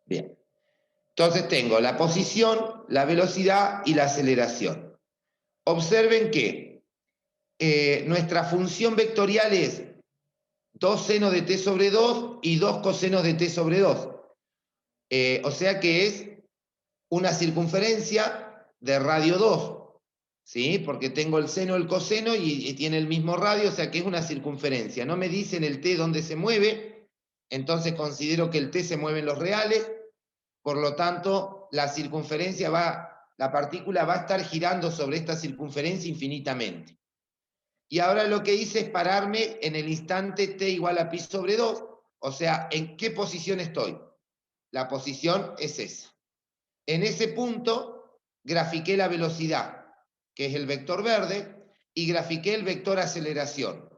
Bien. Entonces tengo la posición, la velocidad y la aceleración. Observen que nuestra función vectorial es 2 seno de t sobre 2 y 2 cosenos de t sobre 2. O sea que es una circunferencia de radio 2, ¿sí? Porque tengo el seno, el coseno y tiene el mismo radio, o sea que es una circunferencia. No me dicen el t dónde se mueve, entonces considero que el t se mueve en los reales, por lo tanto la circunferencia la partícula va a estar girando sobre esta circunferencia infinitamente. Y ahora lo que hice es pararme en el instante t igual a pi sobre 2, o sea, ¿en qué posición estoy? La posición es esa. En ese punto grafiqué la velocidad, que es el vector verde, y grafiqué el vector aceleración.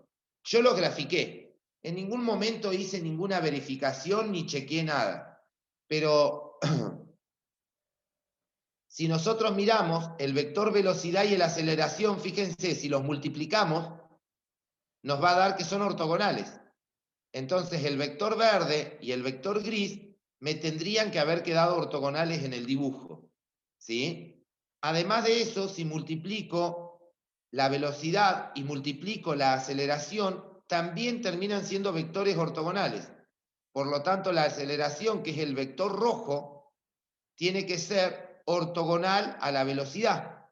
Yo lo grafiqué. En ningún momento hice ninguna verificación ni chequeé nada. Pero si nosotros miramos el vector velocidad y la aceleración, fíjense, si los multiplicamos, nos va a dar que son ortogonales. Entonces el vector verde y el vector gris me tendrían que haber quedado ortogonales en el dibujo, ¿sí? Además de eso, si multiplico la velocidad y multiplico la aceleración, también terminan siendo vectores ortogonales. Por lo tanto, la aceleración, que es el vector rojo, tiene que ser ortogonal a la velocidad.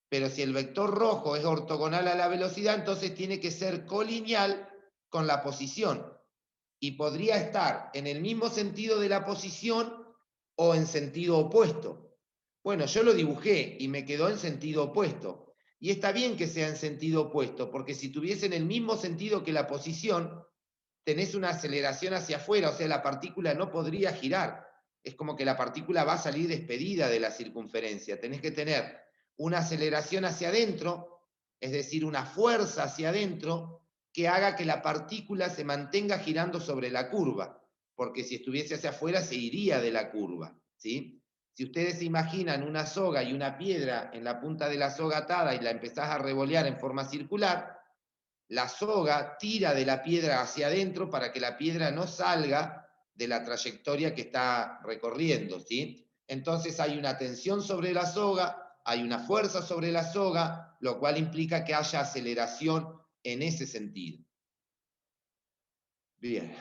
Pero si el vector rojo es ortogonal a la velocidad, entonces tiene que ser colineal con la posición. Y podría estar en el mismo sentido de la posición o en sentido opuesto. Bueno, yo lo dibujé y me quedó en sentido opuesto. Y está bien que sea en sentido opuesto, porque si tuviese en el mismo sentido que la posición, tenés una aceleración hacia afuera, o sea, la partícula no podría girar. Es como que la partícula va a salir despedida de la circunferencia. Tenés que tener una aceleración hacia adentro, es decir, una fuerza hacia adentro, que haga que la partícula se mantenga girando sobre la curva, porque si estuviese hacia afuera se iría de la curva, ¿sí? Si ustedes se imaginan una soga y una piedra en la punta de la soga atada y la empezás a revolear en forma circular, la soga tira de la piedra hacia adentro para que la piedra no salga de la trayectoria que está recorriendo, ¿sí? Entonces hay una tensión sobre la soga, hay una fuerza sobre la soga, lo cual implica que haya aceleración en ese sentido. Bien.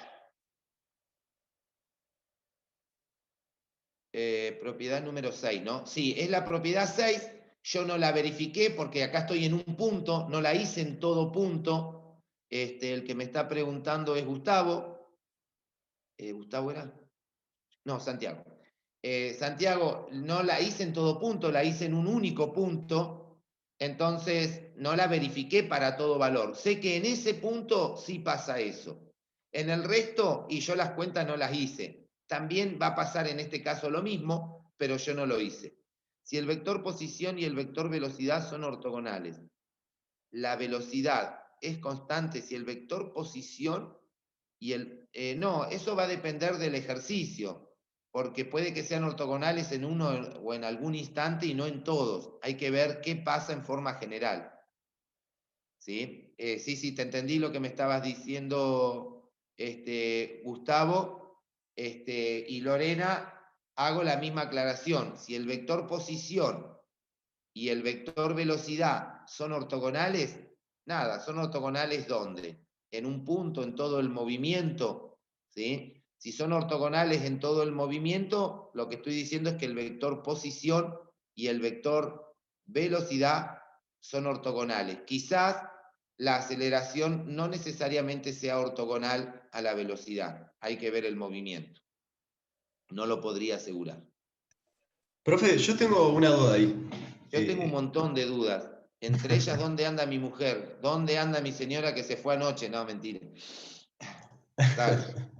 Propiedad número 6, ¿no? Sí, es la propiedad 6. Yo no la verifiqué porque acá estoy en un punto, no la hice en todo punto. El que me está preguntando es Gustavo. ¿Gustavo era? No, Santiago. Santiago, no la hice en todo punto, la hice en un único punto. Entonces, no la verifiqué para todo valor. Sé que en ese punto sí pasa eso. En el resto, y yo las cuentas no las hice. También va a pasar en este caso lo mismo, pero yo no lo hice. Si el vector posición y el vector velocidad son ortogonales, la velocidad es constante si el vector posición y el... no, eso va a depender del ejercicio, porque puede que sean ortogonales en uno o en algún instante y no en todos. Hay que ver qué pasa en forma general. ¿Sí? Sí, te entendí lo que me estabas diciendo, Gustavo. Y Lorena, hago la misma aclaración. Si el vector posición y el vector velocidad son ortogonales, nada, son ortogonales ¿dónde? En un punto, en todo el movimiento, ¿sí? Si son ortogonales en todo el movimiento, lo que estoy diciendo es que el vector posición y el vector velocidad son ortogonales. Quizás la aceleración no necesariamente sea ortogonal a la velocidad. Hay que ver el movimiento. No lo podría asegurar. Profe, yo tengo una duda ahí. Yo tengo un montón de dudas. Entre ellas, ¿dónde anda mi mujer? ¿Dónde anda mi señora que se fue anoche? No, mentira. Dale.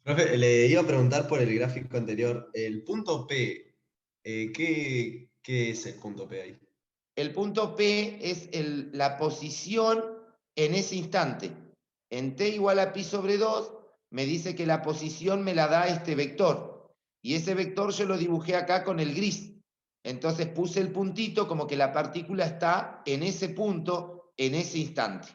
Profe, le iba a preguntar por el gráfico anterior. El punto P, ¿qué es el punto P ahí? El punto P es la posición en ese instante. En t igual a pi sobre 2, me dice que la posición me la da este vector. Y ese vector yo lo dibujé acá con el gris. Entonces puse el puntito como que la partícula está en ese punto, en ese instante.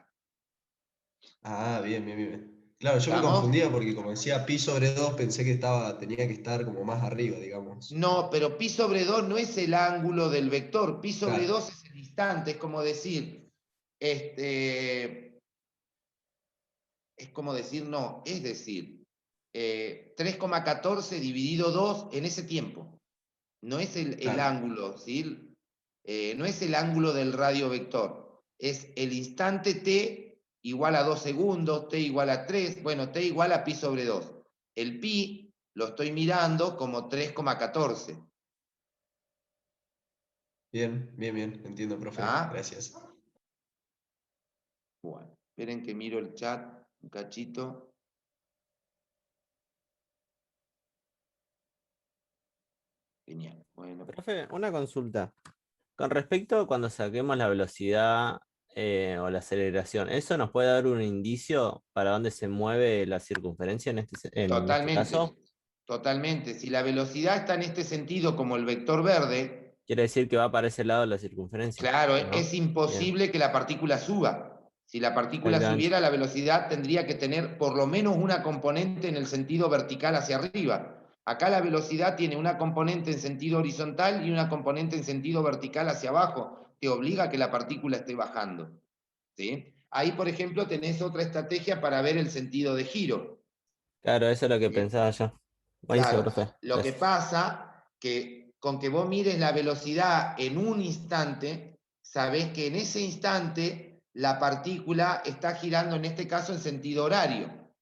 Ah, bien, bien, bien. Claro, yo me ¿Estamos? confundía porque como decía pi sobre 2 pensé que tenía que estar como más arriba, digamos. No, pero pi sobre 2 no es el ángulo del vector. Pi sobre Claro. 2 es el instante. Es como decir, es como decir, no, es decir, 3,14 dividido 2 en ese tiempo. No es el Claro. ángulo, ¿sí? No es el ángulo del radio vector. Es el instante t igual a 2 segundos, t igual a 3, bueno, t igual a pi sobre 2. El pi lo estoy mirando como 3,14. Bien, bien, bien. Entiendo, profe. ¿Ah? Gracias. Bueno, esperen que miro el chat un cachito. Genial. Bueno, Profe, una consulta. Con respecto a cuando saquemos la velocidad o la aceleración, ¿eso nos puede dar un indicio para dónde se mueve la circunferencia en este caso? Totalmente. Si la velocidad está en este sentido como el vector verde, Quiere decir que va para ese lado la circunferencia. claro, ¿no? es imposible que la partícula suba. Si la partícula Exactamente. subiera, la velocidad tendría que tener por lo menos una componente en el sentido vertical hacia arriba. Acá la velocidad tiene una componente en sentido horizontal y una componente en sentido vertical hacia abajo. Te obliga a que la partícula esté bajando. ¿Sí? Ahí, por ejemplo, tenés otra estrategia para ver el sentido de giro. Claro, eso es lo que ¿Sí? pensaba yo. Buenísimo, Claro, profe. lo que Gracias. pasa que con que vos mires la velocidad en un instante, sabés que en ese instante la partícula está girando, en este caso, en sentido horario.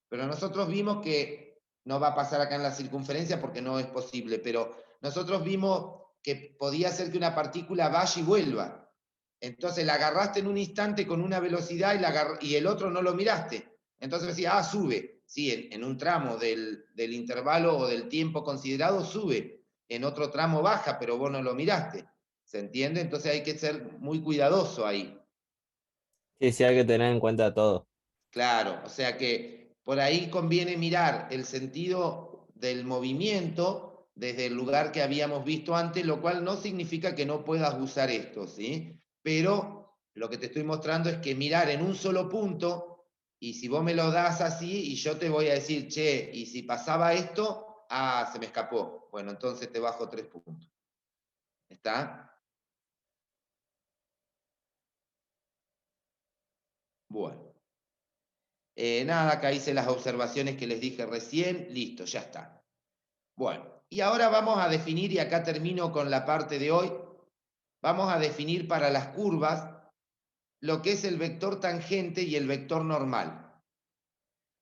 Pero nosotros vimos que no va a pasar acá en la circunferencia porque no es posible, pero nosotros vimos que podía ser que una partícula vaya y vuelva. Entonces la agarraste en un instante con una velocidad y el otro no lo miraste. Entonces decía, sube. Sí, en un tramo del intervalo o del tiempo considerado sube. En otro tramo baja, pero vos no lo miraste. ¿Se entiende? Entonces hay que ser muy cuidadoso ahí. Sí, sí, hay que tener en cuenta todo. Claro, o sea que por ahí conviene mirar el sentido del movimiento desde el lugar que habíamos visto antes, lo cual no significa que no puedas usar esto, ¿sí? Pero lo que te estoy mostrando es que mirar en un solo punto, y si vos me lo das así, y yo te voy a decir, che, y si pasaba esto, se me escapó. Bueno, entonces te bajo 3 puntos. ¿Está? Bueno. Nada, acá hice las observaciones que les dije recién, listo, ya está. Bueno, y ahora vamos a definir, y acá termino con la parte de hoy, vamos a definir para las curvas lo que es el vector tangente y el vector normal.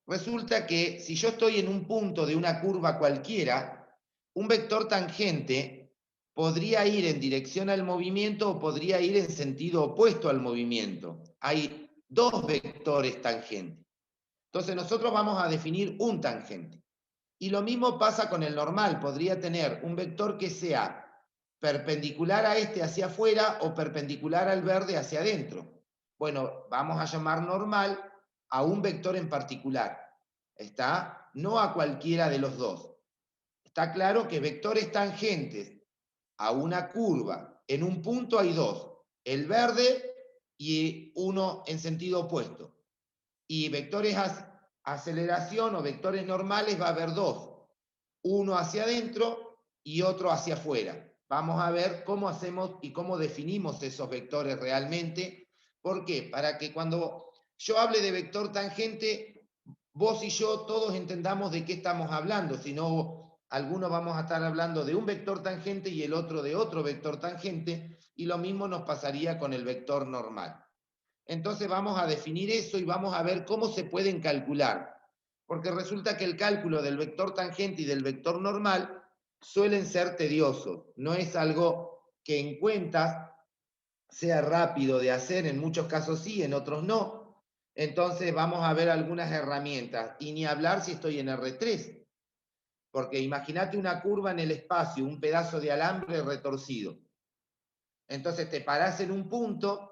Resulta que si yo estoy en un punto de una curva cualquiera, un vector tangente podría ir en dirección al movimiento o podría ir en sentido opuesto al movimiento. Hay dos vectores tangentes. Entonces nosotros vamos a definir un tangente. Y lo mismo pasa con el normal. Podría tener un vector que sea perpendicular a este hacia afuera o perpendicular al verde hacia adentro. Bueno, vamos a llamar normal a un vector en particular. ¿Está? No a cualquiera de los dos. Está claro que vectores tangentes a una curva en un punto hay dos. El verde y uno en sentido opuesto. Y vectores aceleración o vectores normales va a haber dos, uno hacia adentro y otro hacia afuera. Vamos a ver cómo hacemos y cómo definimos esos vectores realmente. ¿Por qué? Para que cuando yo hable de vector tangente, vos y yo todos entendamos de qué estamos hablando, si no, algunos vamos a estar hablando de un vector tangente y el otro de otro vector tangente, y lo mismo nos pasaría con el vector normal. Entonces vamos a definir eso y vamos a ver cómo se pueden calcular. Porque resulta que el cálculo del vector tangente y del vector normal suelen ser tediosos. No es algo que en cuentas sea rápido de hacer, en muchos casos sí, en otros no. Entonces vamos a ver algunas herramientas. Y ni hablar si estoy en R3. Porque imagínate una curva en el espacio, un pedazo de alambre retorcido. Entonces te parás en un punto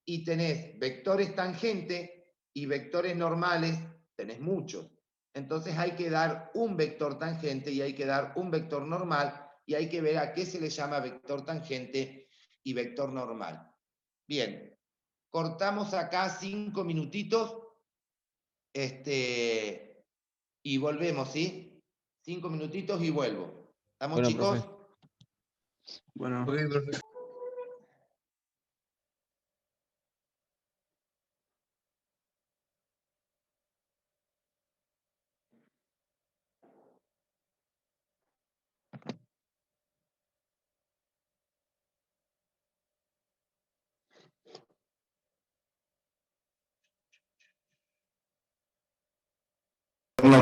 y tenés vectores tangentes y vectores normales, tenés muchos. Entonces hay que dar un vector tangente y hay que dar un vector normal y hay que ver a qué se le llama vector tangente y vector normal. Bien, cortamos acá 5 minutitos y volvemos, ¿sí? 5 minutitos y vuelvo. ¿Estamos, Bueno, chicos? profe. Bueno. Ok, profe.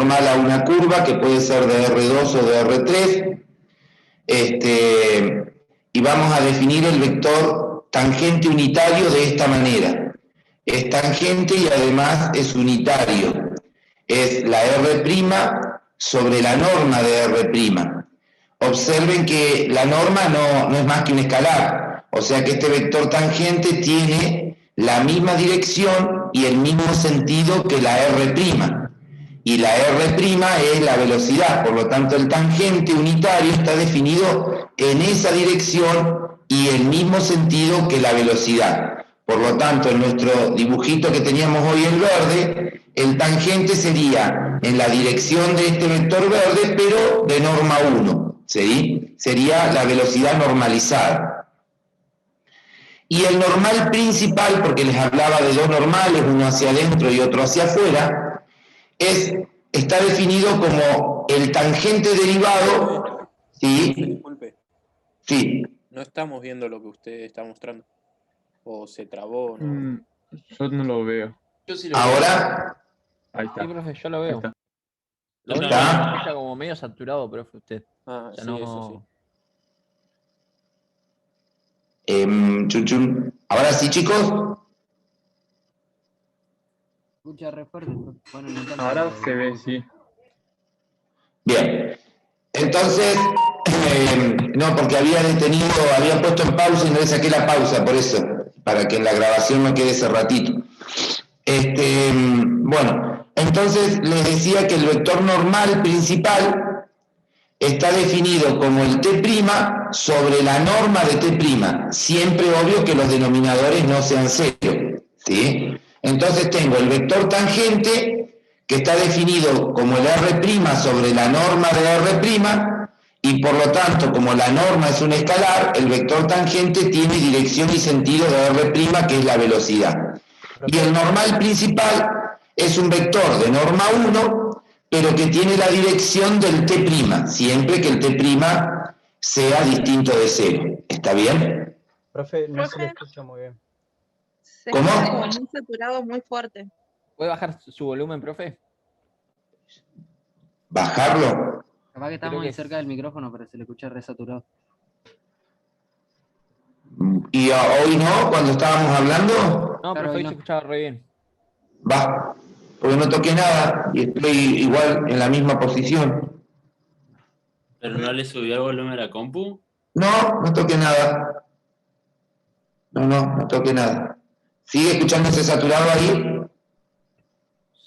normal a una curva que puede ser de R2 o de R3. Y vamos a definir el vector tangente unitario de esta manera. Es tangente y además es unitario. Es la R' sobre la norma de R'. Observen que la norma no es más que un escalar, o sea que este vector tangente tiene la misma dirección y el mismo sentido que la R'. Y la R' es la velocidad, por lo tanto el tangente unitario está definido en esa dirección y el mismo sentido que la velocidad. Por lo tanto, en nuestro dibujito que teníamos hoy en verde, el tangente sería en la dirección de este vector verde, pero de norma 1, ¿sí? Sería la velocidad normalizada. Y el normal principal, porque les hablaba de dos normales, uno hacia adentro y otro hacia afuera, está definido como el tangente derivado, ¿sí? Disculpe. Sí. No estamos viendo lo que usted está mostrando. O se trabó, ¿no? Yo no lo veo. Yo sí lo ¿Ahora? Ahí está. Sí, profe, yo lo veo. Ahí está. Lo único ¿Está? que se escucha como medio saturado, profe, usted. Ah, O sea, sí, no... eso Chun, chun. ¿Ahora sí, chicos? Escucha re fuerte. Bueno, no tanto, Ahora pero- se ve, sí. Bien. Entonces, no, porque había puesto en pausa y no le saqué la pausa, por eso, para que en la grabación no quede ese ratito. Bueno, entonces les decía que el vector normal principal está definido como el T' sobre la norma de T', siempre obvio que los denominadores no sean cero, ¿sí? Entonces tengo el vector tangente, que está definido como el R' sobre la norma de R', y por lo tanto, como la norma es un escalar, el vector tangente tiene dirección y sentido de R', que es la velocidad. Y el normal principal es un vector de norma 1, pero que tiene la dirección del T', siempre que el T' sea distinto de cero. ¿Está bien? Profe, no se le Profe. escucha muy bien. Se ¿Cómo? escucha como muy saturado, muy fuerte. ¿Puede bajar su volumen, profe? ¿Bajarlo? Capaz que está Creo muy que cerca del micrófono, pero se le escucha resaturado. ¿Y hoy no, cuando estábamos hablando? No, Claro, profe, hoy hoy no. se escuchaba re bien. Va, porque no toqué nada y estoy igual en la misma posición. ¿Pero no le subió el volumen a la compu? No toqué nada. No toqué nada. ¿Sigue escuchándose saturado ahí?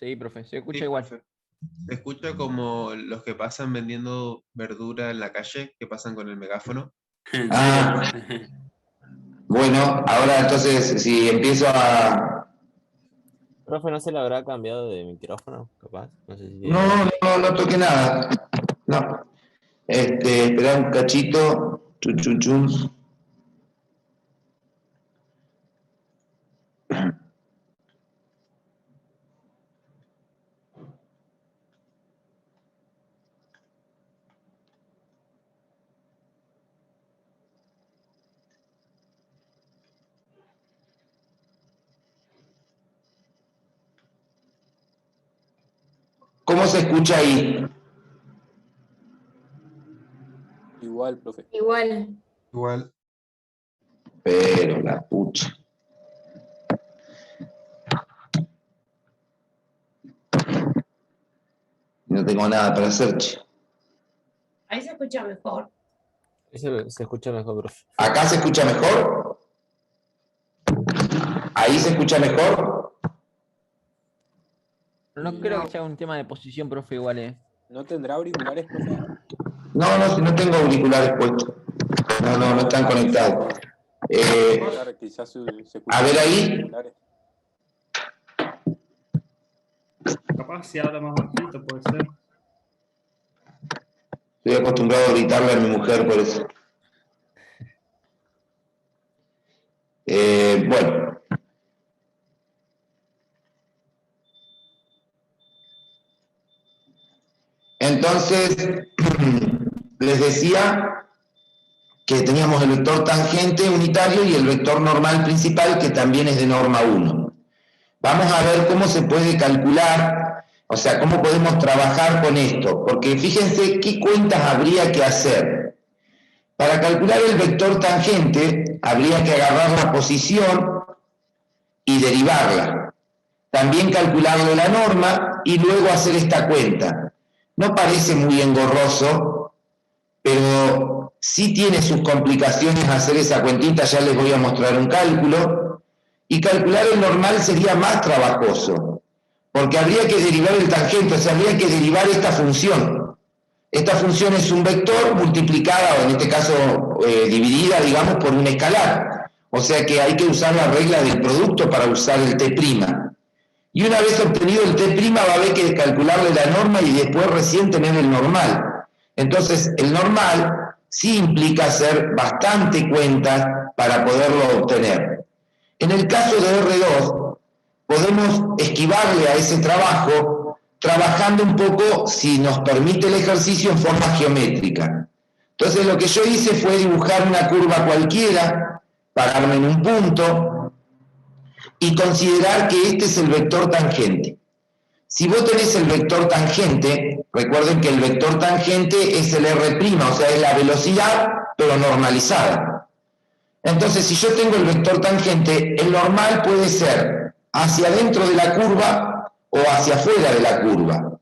Sí, profe, se escucha Sí, igual. profe. Se escucha como los que pasan vendiendo verdura en la calle, que pasan con el megáfono. ¿En Ah. serio? Bueno, ahora entonces si empiezo a... Profe, ¿no se le habrá cambiado de micrófono, capaz? No sé si... No toqué nada. No. Esperá un cachito. Chun, chun, chun. ¿Cómo se escucha ahí? Igual, profe. Igual. Igual. Pero la pucha. No tengo nada para hacer, che. Ahí se escucha mejor. Se escucha mejor, profe. ¿Acá se escucha mejor? ¿Ahí se escucha mejor? No creo que sea un tema de posición, profe, igual, ¿No tendrá auriculares, profe? No tengo auriculares puestos. No están conectados. Claro, quizás se escucha A ver ahí. auriculares. Capaz si habla más bajito puede ser. Estoy acostumbrado a gritarle a mi mujer por eso. Bueno. Entonces, les decía que teníamos el vector tangente unitario y el vector normal principal, que también es de norma 1. Vamos a ver cómo se puede calcular O sea, ¿cómo podemos trabajar con esto? Porque fíjense qué cuentas habría que hacer. Para calcular el vector tangente, habría que agarrar la posición y derivarla. También calcularle la norma y luego hacer esta cuenta. No parece muy engorroso, pero sí tiene sus complicaciones hacer esa cuentita, ya les voy a mostrar un cálculo. Y calcular el normal sería más trabajoso, porque habría que derivar el tangente, o sea, habría que derivar esta función. Esta función es un vector multiplicada, o en este caso dividida, digamos, por un escalar. O sea que hay que usar la regla del producto para usar el T'. Y una vez obtenido el T', va a haber que calcularle la norma y después recién tener el normal. Entonces, el normal sí implica hacer bastante cuentas para poderlo obtener. En el caso de R2, podemos esquivarle a ese trabajo trabajando un poco, si nos permite el ejercicio, en forma geométrica. Entonces, lo que yo hice fue dibujar una curva cualquiera, pararme en un punto y considerar que este es el vector tangente. Si vos tenés el vector tangente, recuerden que el vector tangente es el R', o sea, es la velocidad, pero normalizada. Entonces, si yo tengo el vector tangente, el normal puede ser hacia adentro de la curva o hacia afuera de la curva.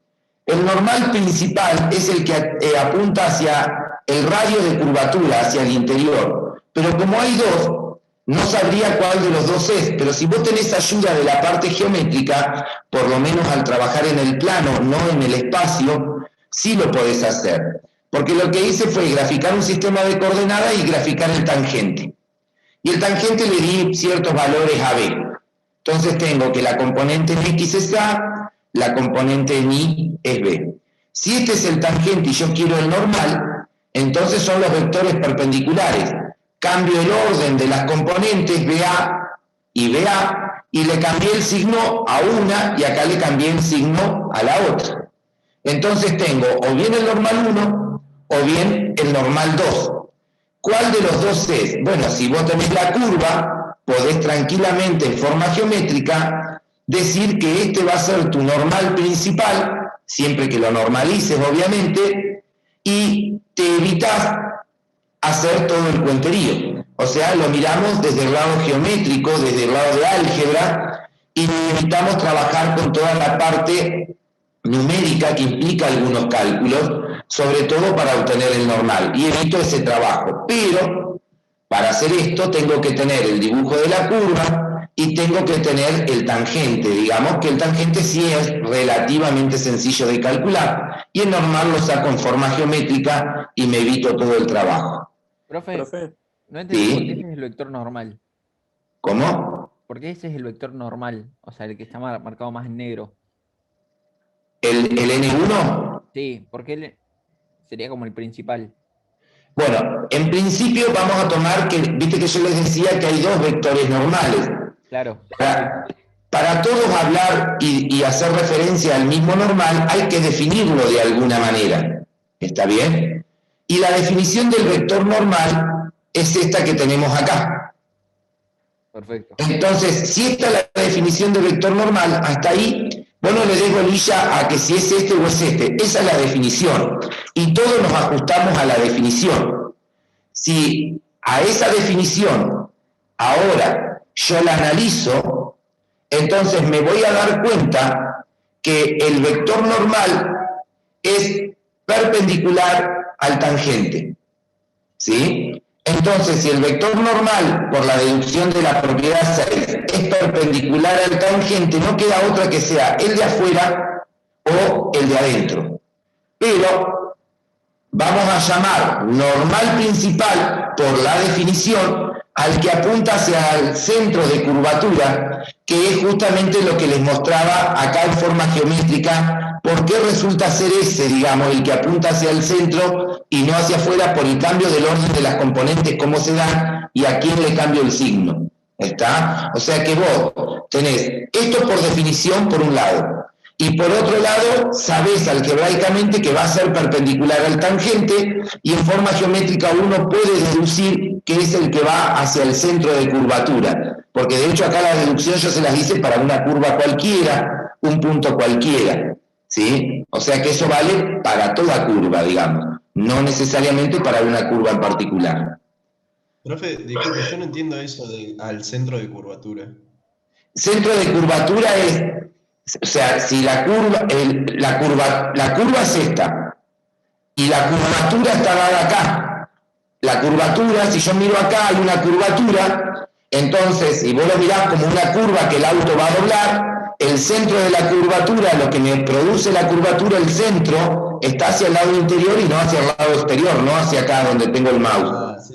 El normal principal es el que apunta hacia el radio de curvatura, hacia el interior. Pero como hay dos, no sabría cuál de los dos es, pero si vos tenés ayuda de la parte geométrica, por lo menos al trabajar en el plano, no en el espacio, sí lo podés hacer. Porque lo que hice fue graficar un sistema de coordenadas y graficar el tangente. Y el tangente le di ciertos valores a B. Entonces tengo que la componente en X es A, la componente en Y es B. Si este es el tangente y yo quiero el normal, entonces son los vectores perpendiculares. Cambio el orden de las componentes BA y BA y le cambié el signo a una y acá le cambié el signo a la otra. Entonces tengo o bien el normal 1 o bien el normal 2. ¿Cuál de los dos es? Bueno, si vos tenés la curva, podés tranquilamente en forma geométrica decir que este va a ser tu normal principal, siempre que lo normalices obviamente, y te evitas hacer todo el cuenterío. O sea, lo miramos desde el lado geométrico, desde el lado de álgebra, y evitamos trabajar con toda la parte numérica que implica algunos cálculos, sobre todo para obtener el normal, y evito ese trabajo. Pero, para hacer esto, tengo que tener el dibujo de la curva y tengo que tener el tangente. Digamos que el tangente sí es relativamente sencillo de calcular, y el normal lo saco en forma geométrica y me evito todo el trabajo. Profe, no entendí por qué ese es el vector normal. ¿Cómo? ¿Por qué ese es el vector normal? O sea, el que está marcado más en negro. ¿El N1? Sí, porque él sería como el principal. Bueno, en principio vamos a tomar que, viste que yo les decía que hay dos vectores normales. Claro. Para todos hablar y hacer referencia al mismo normal, hay que definirlo de alguna manera. ¿Está bien? Y la definición del vector normal es esta que tenemos acá. Perfecto. Entonces, si esta es la definición del vector normal, hasta ahí, vos no le des bolilla a que si es este o es este. Esa es la definición. Y todos nos ajustamos a la definición. Si a esa definición ahora yo la analizo, entonces me voy a dar cuenta que el vector normal es perpendicular al tangente. ¿Sí? Entonces, si el vector normal, por la deducción de la propiedad 6, es perpendicular al tangente, no queda otra que sea el de afuera o el de adentro. Pero vamos a llamar normal principal, por la definición, al que apunta hacia el centro de curvatura, que es justamente lo que les mostraba acá en forma geométrica. ¿Por qué resulta ser ese, digamos, el que apunta hacia el centro y no hacia afuera? Por el cambio del orden de las componentes, cómo se dan y a quién le cambio el signo. ¿Está? O sea que vos tenés esto por definición por un lado, y por otro lado sabés algebraicamente que va a ser perpendicular al tangente, y en forma geométrica uno puede deducir que es el que va hacia el centro de curvatura, porque de hecho acá la deducción yo se las hice para una curva cualquiera, un punto cualquiera. ¿sí? O sea que eso vale para toda curva, digamos, no necesariamente para una curva en particular. Profe, disculpe, yo no entiendo eso al centro de curvatura. Centro de curvatura es, o sea, si la curva es esta, y la curvatura está dada acá. La curvatura, si yo miro acá, hay una curvatura, entonces, si vos lo mirás como una curva que el auto va a doblar, el centro de la curvatura, lo que me produce la curvatura, el centro, está hacia el lado interior y no hacia el lado exterior, no hacia acá donde tengo el mouse.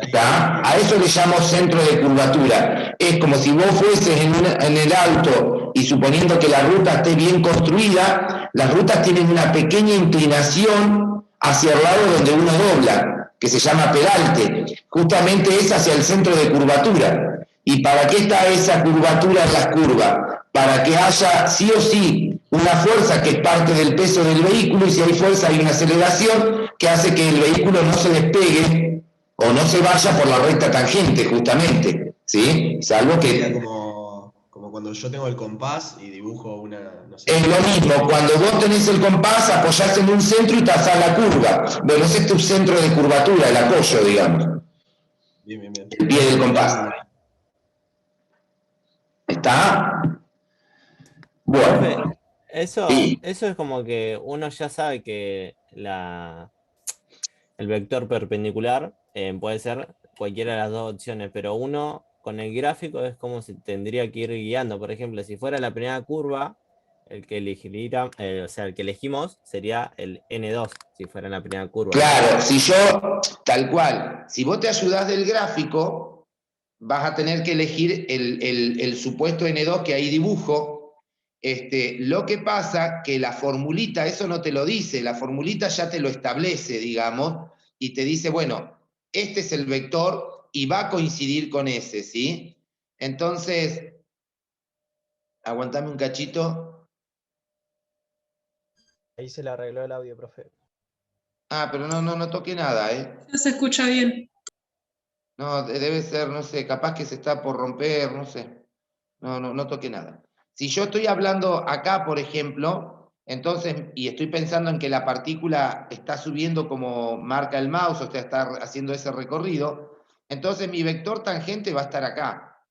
¿Está? A eso le llamo centro de curvatura. Es como si vos fueses en el auto y suponiendo que la ruta esté bien construida, las rutas tienen una pequeña inclinación hacia el lado donde uno dobla, que se llama pedalte. Justamente es hacia el centro de curvatura. ¿Y para qué está esa curvatura en las curvas? Para que haya sí o sí una fuerza que es parte del peso del vehículo, y si hay fuerza hay una aceleración que hace que el vehículo no se despegue o no se vaya por la recta tangente, justamente, ¿sí? Salvo que... Como cuando yo tengo el compás y dibujo una... No sé, es lo mismo, cuando vos tenés el compás, apoyás en un centro y trazás la curva. Bueno, ese es tu centro de curvatura, el apoyo, digamos. Bien. El pie del compás. ¿Está? Bueno. Profe, eso Sí. es como que uno ya sabe que el vector perpendicular puede ser cualquiera de las dos opciones, pero uno con el gráfico es como se tendría que ir guiando. Por ejemplo, si fuera la primera curva, el que elegiría, o sea, el que elegimos sería el N2, si fuera la primera curva. Claro, si yo, tal cual, si vos te ayudás del gráfico, vas a tener que elegir el supuesto N2 que ahí dibujo. Lo que pasa que la formulita, eso no te lo dice, la formulita ya te lo establece, digamos, y te dice, bueno, este es el vector y va a coincidir con ese, ¿sí? Entonces, aguantame un cachito. Ahí se le arregló el audio, profe. Ah, pero no toqué nada, ¿eh? No se escucha bien. No, debe ser, no sé, capaz que se está por romper, no sé. No toqué nada. Si yo estoy hablando acá, por ejemplo, entonces, y estoy pensando en que la partícula está subiendo como marca el mouse, o sea, está haciendo ese recorrido, entonces mi vector tangente va a estar acá.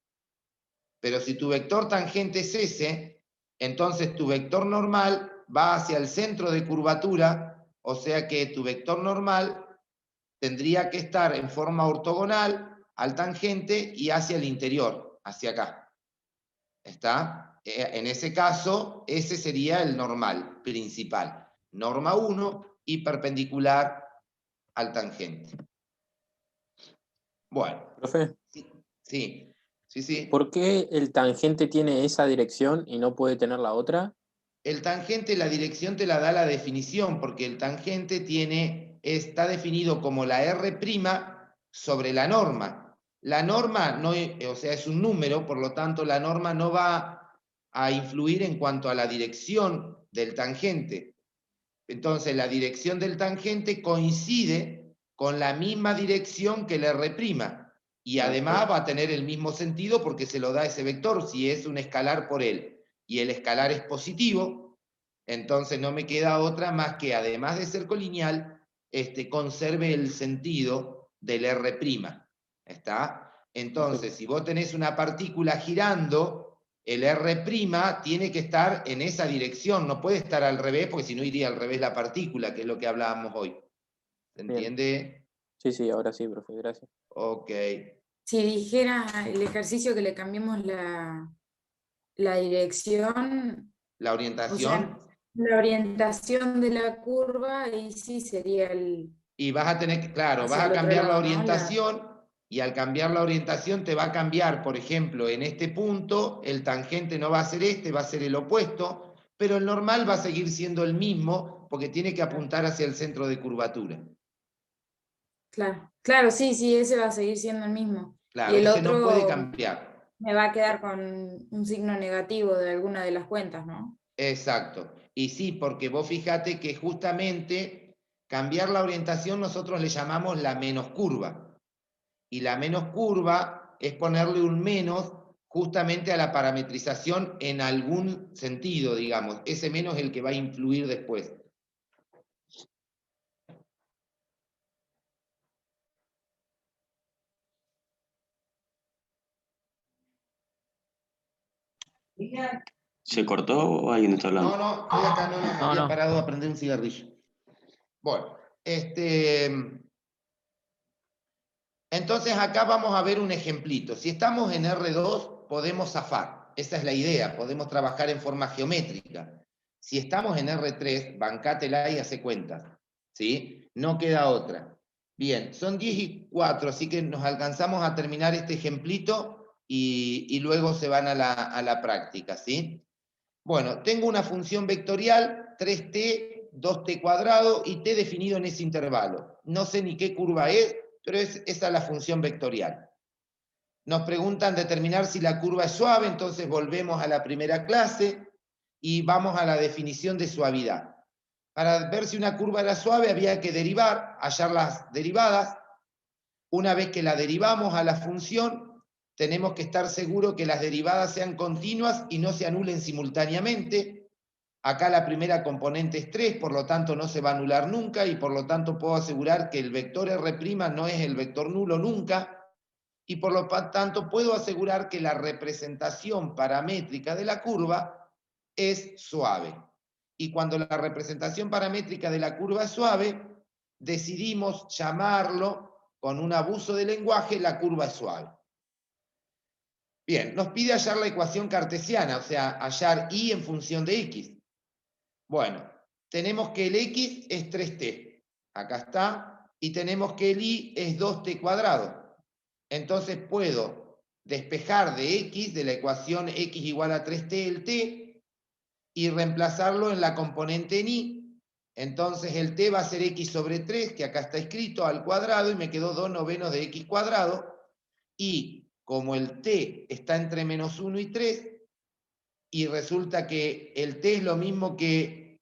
Pero si tu vector tangente es ese, entonces tu vector normal va hacia el centro de curvatura, o sea que tu vector normal tendría que estar en forma ortogonal al tangente y hacia el interior, hacia acá. ¿Está? En ese caso, ese sería el normal principal. Norma 1 y perpendicular al tangente. Bueno. Profe. Sí. ¿Por qué el tangente tiene esa dirección y no puede tener la otra? El tangente, la dirección te la da la definición, porque el tangente está definido como la R' sobre la norma. La norma, no, o sea, es un número, por lo tanto la norma no va a influir en cuanto a la dirección del tangente. Entonces la dirección del tangente coincide con la misma dirección que la R', y además va a tener el mismo sentido porque se lo da ese vector si es un escalar por él, y el escalar es positivo, entonces no me queda otra más que, además de ser colineal, conserve el sentido del R'. ¿Está? Entonces, si vos tenés una partícula girando, el R' tiene que estar en esa dirección, no puede estar al revés, porque si no iría al revés la partícula, que es lo que hablábamos hoy. ¿Se entiende? Sí, ahora sí, profe, gracias. Ok. Si dijera el ejercicio que le cambiemos la dirección... ¿La orientación? O sea, la orientación de la curva, y sí sería el... Y vas a tener, claro, vas a cambiar la orientación, y al cambiar la orientación te va a cambiar, por ejemplo, en este punto, el tangente no va a ser va a ser el opuesto, pero el normal va a seguir siendo el mismo, porque tiene que apuntar hacia el centro de curvatura. Claro, sí, ese va a seguir siendo el mismo. Claro, y el ese otro no puede cambiar. Me va a quedar con un signo negativo de alguna de las cuentas, ¿no? Exacto. Y sí, porque vos fíjate que justamente cambiar la orientación nosotros le llamamos la menos curva. Y la menos curva es ponerle un menos justamente a la parametrización en algún sentido, digamos. Ese menos es el que va a influir después. ¿Se cortó o alguien está hablando? No, estoy acá, no, me había parado a prender un cigarrillo. Bueno, entonces acá vamos a ver un ejemplito. Si estamos en R2, podemos zafar. Esa es la idea, podemos trabajar en forma geométrica. Si estamos en R3, bancátela y hace cuentas, ¿sí? No queda otra. Bien, son 10:04, así que nos alcanzamos a terminar este ejemplito y luego se van a la práctica, ¿sí? Bueno, tengo una función vectorial, 3t, 2t cuadrado y t definido en ese intervalo. No sé ni qué curva es, pero esa es la función vectorial. Nos preguntan determinar si la curva es suave, entonces volvemos a la primera clase y vamos a la definición de suavidad. Para ver si una curva era suave había que derivar, hallar las derivadas. Una vez que la derivamos a la función, tenemos que estar seguros que las derivadas sean continuas y no se anulen simultáneamente. Acá la primera componente es 3, por lo tanto no se va a anular nunca y por lo tanto puedo asegurar que el vector R' no es el vector nulo nunca. Y por lo tanto puedo asegurar que la representación paramétrica de la curva es suave. Y cuando la representación paramétrica de la curva es suave, decidimos llamarlo, con un abuso de lenguaje, la curva es suave. Bien, nos pide hallar la ecuación cartesiana, o sea, hallar y en función de x. Bueno, tenemos que el x es 3t, acá está, y tenemos que el y es 2t cuadrado. Entonces puedo despejar de x, de la ecuación x igual a 3t, el t, y reemplazarlo en la componente en y. Entonces el t va a ser x sobre 3, que acá está escrito, al cuadrado, y me quedó 2/9 de x cuadrado, y como el t está entre -1 y 3, y resulta que el t es lo mismo que...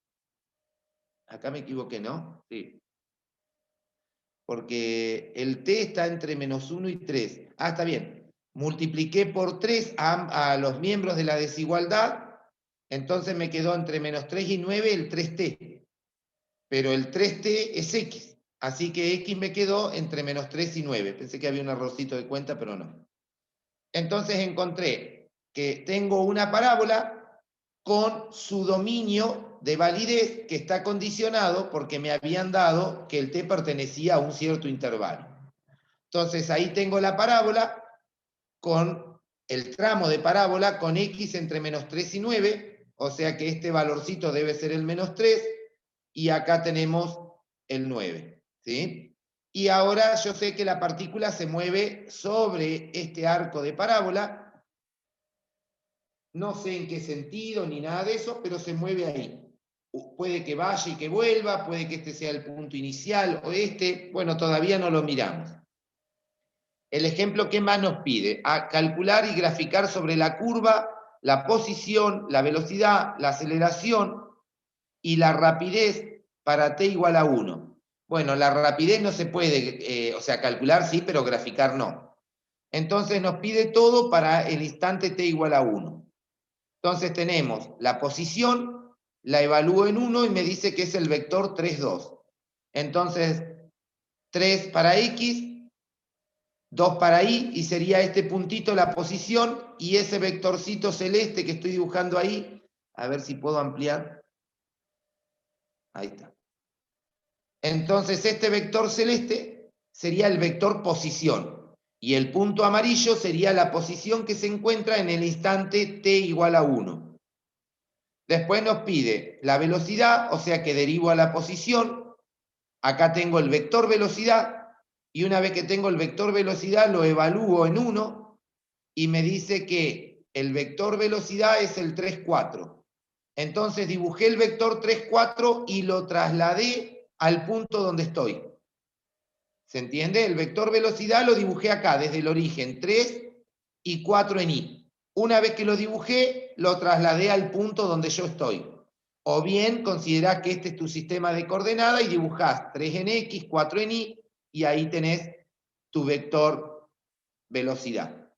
Acá me equivoqué, ¿no? Sí. Porque el t está entre -1 y 3. Ah, está bien. Multipliqué por 3 a los miembros de la desigualdad, entonces me quedó entre -3 y 9 el 3t. Pero el 3t es x, así que x me quedó entre -3 y 9. Pensé que había un errorcito de cuenta, pero no. Entonces encontré que tengo una parábola con su dominio de validez que está condicionado porque me habían dado que el t pertenecía a un cierto intervalo. Entonces ahí tengo la parábola con el tramo de parábola con x entre -3 y 9, o sea que este valorcito debe ser el -3, y acá tenemos el 9, ¿sí? Y ahora yo sé que la partícula se mueve sobre este arco de parábola. No sé en qué sentido ni nada de eso, pero se mueve ahí. Puede que vaya y que vuelva, puede que este sea el punto inicial o este. Bueno, todavía no lo miramos. El ejemplo, ¿qué más nos pide? A calcular y graficar sobre la curva la posición, la velocidad, la aceleración y la rapidez para t igual a 1. Bueno, la rapidez no se puede, o sea, calcular sí, pero graficar no. Entonces nos pide todo para el instante t igual a 1. Entonces tenemos la posición, la evalúo en 1 y me dice que es el vector 3, 2. Entonces, 3 para x, 2 para y sería este puntito la posición, y ese vectorcito celeste que estoy dibujando ahí, a ver si puedo ampliar. Ahí está. Entonces este vector celeste sería el vector posición, y el punto amarillo sería la posición que se encuentra en el instante t igual a 1. Después nos pide la velocidad, o sea que derivo a la posición. Acá tengo el vector velocidad, y una vez que tengo el vector velocidad lo evalúo en 1, y me dice que el vector velocidad es el 3, 4. Entonces dibujé el vector 3, 4 y lo trasladé al punto donde estoy. ¿Se entiende? El vector velocidad lo dibujé acá, desde el origen, 3 y 4 en y. Una vez que lo dibujé, lo trasladé al punto donde yo estoy. O bien, considerá que este es tu sistema de coordenadas y dibujás 3 en x, 4 en y, y ahí tenés tu vector velocidad.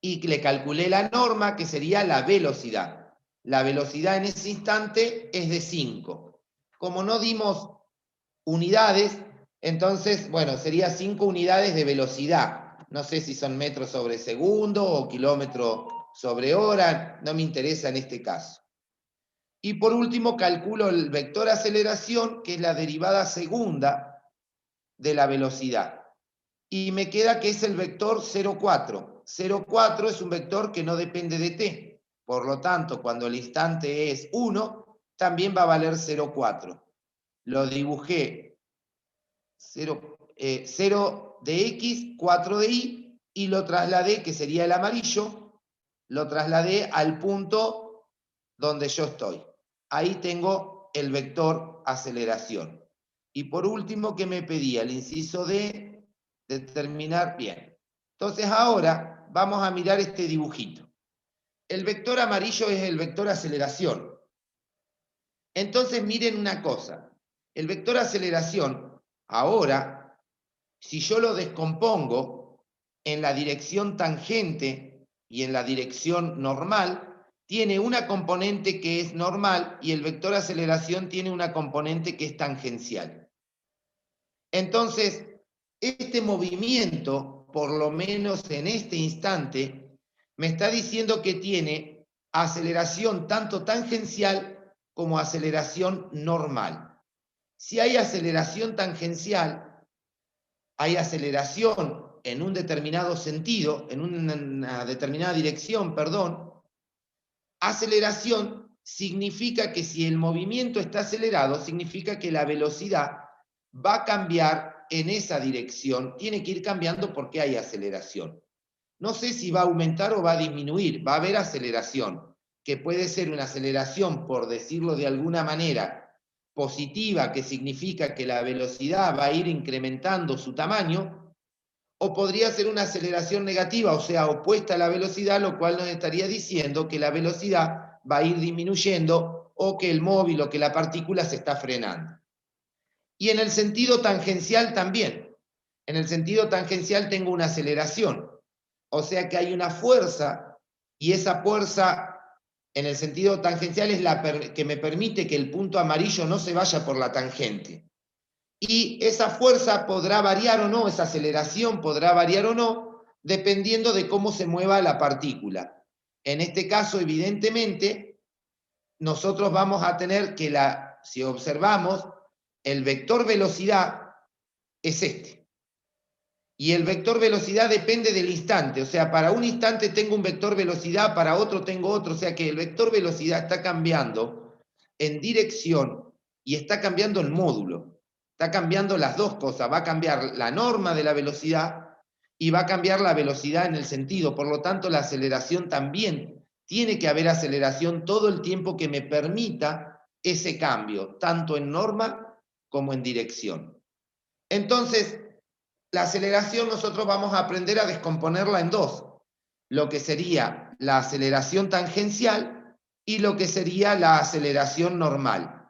y le calculé la norma, que sería la velocidad. La velocidad en ese instante es de 5. Como no dimos unidades, entonces, bueno, sería 5 unidades de velocidad. No sé si son metros sobre segundo o kilómetro sobre hora, no me interesa en este caso. Y por último, calculo el vector aceleración, que es la derivada segunda de la velocidad. Y me queda que es el vector 0,4. 0,4 es un vector que no depende de t. Por lo tanto, cuando el instante es 1, también va a valer 0,4. Lo dibujé 0 de x, 4 de y, y lo trasladé, que sería el amarillo, lo trasladé al punto donde yo estoy. Ahí tengo el vector aceleración. Y por último, ¿qué me pedía? El inciso D, determinar bien. Entonces ahora vamos a mirar este dibujito. El vector amarillo es el vector aceleración. Entonces miren una cosa. El vector aceleración, ahora, si yo lo descompongo en la dirección tangente y en la dirección normal, tiene una componente que es normal y el vector aceleración tiene una componente que es tangencial. Entonces, este movimiento, por lo menos en este instante, me está diciendo que tiene aceleración tanto tangencial como aceleración normal. Si hay aceleración tangencial, hay aceleración en un determinado sentido, en una determinada dirección, perdón. Aceleración significa que si el movimiento está acelerado, significa que la velocidad va a cambiar en esa dirección, tiene que ir cambiando porque hay aceleración. No sé si va a aumentar o va a disminuir, va a haber aceleración, que puede ser una aceleración, por decirlo de alguna manera, positiva, que significa que la velocidad va a ir incrementando su tamaño, o podría ser una aceleración negativa, o sea, opuesta a la velocidad, lo cual nos estaría diciendo que la velocidad va a ir disminuyendo o que el móvil o que la partícula se está frenando. Y en el sentido tangencial también. En el sentido tangencial tengo una aceleración, o sea que hay una fuerza, y esa fuerza en el sentido tangencial es la que me permite que el punto amarillo no se vaya por la tangente. Y esa fuerza podrá variar o no, esa aceleración podrá variar o no, dependiendo de cómo se mueva la partícula. En este caso, evidentemente, nosotros vamos a tener que, si observamos, el vector velocidad es este. Y el vector velocidad depende del instante, o sea, para un instante tengo un vector velocidad, para otro tengo otro, o sea que el vector velocidad está cambiando en dirección y está cambiando el módulo. Está cambiando las dos cosas, va a cambiar la norma de la velocidad y va a cambiar la velocidad en el sentido, por lo tanto la aceleración también. Tiene que haber aceleración todo el tiempo que me permita ese cambio, tanto en norma como en dirección. Entonces, la aceleración nosotros vamos a aprender a descomponerla en dos, lo que sería la aceleración tangencial y lo que sería la aceleración normal.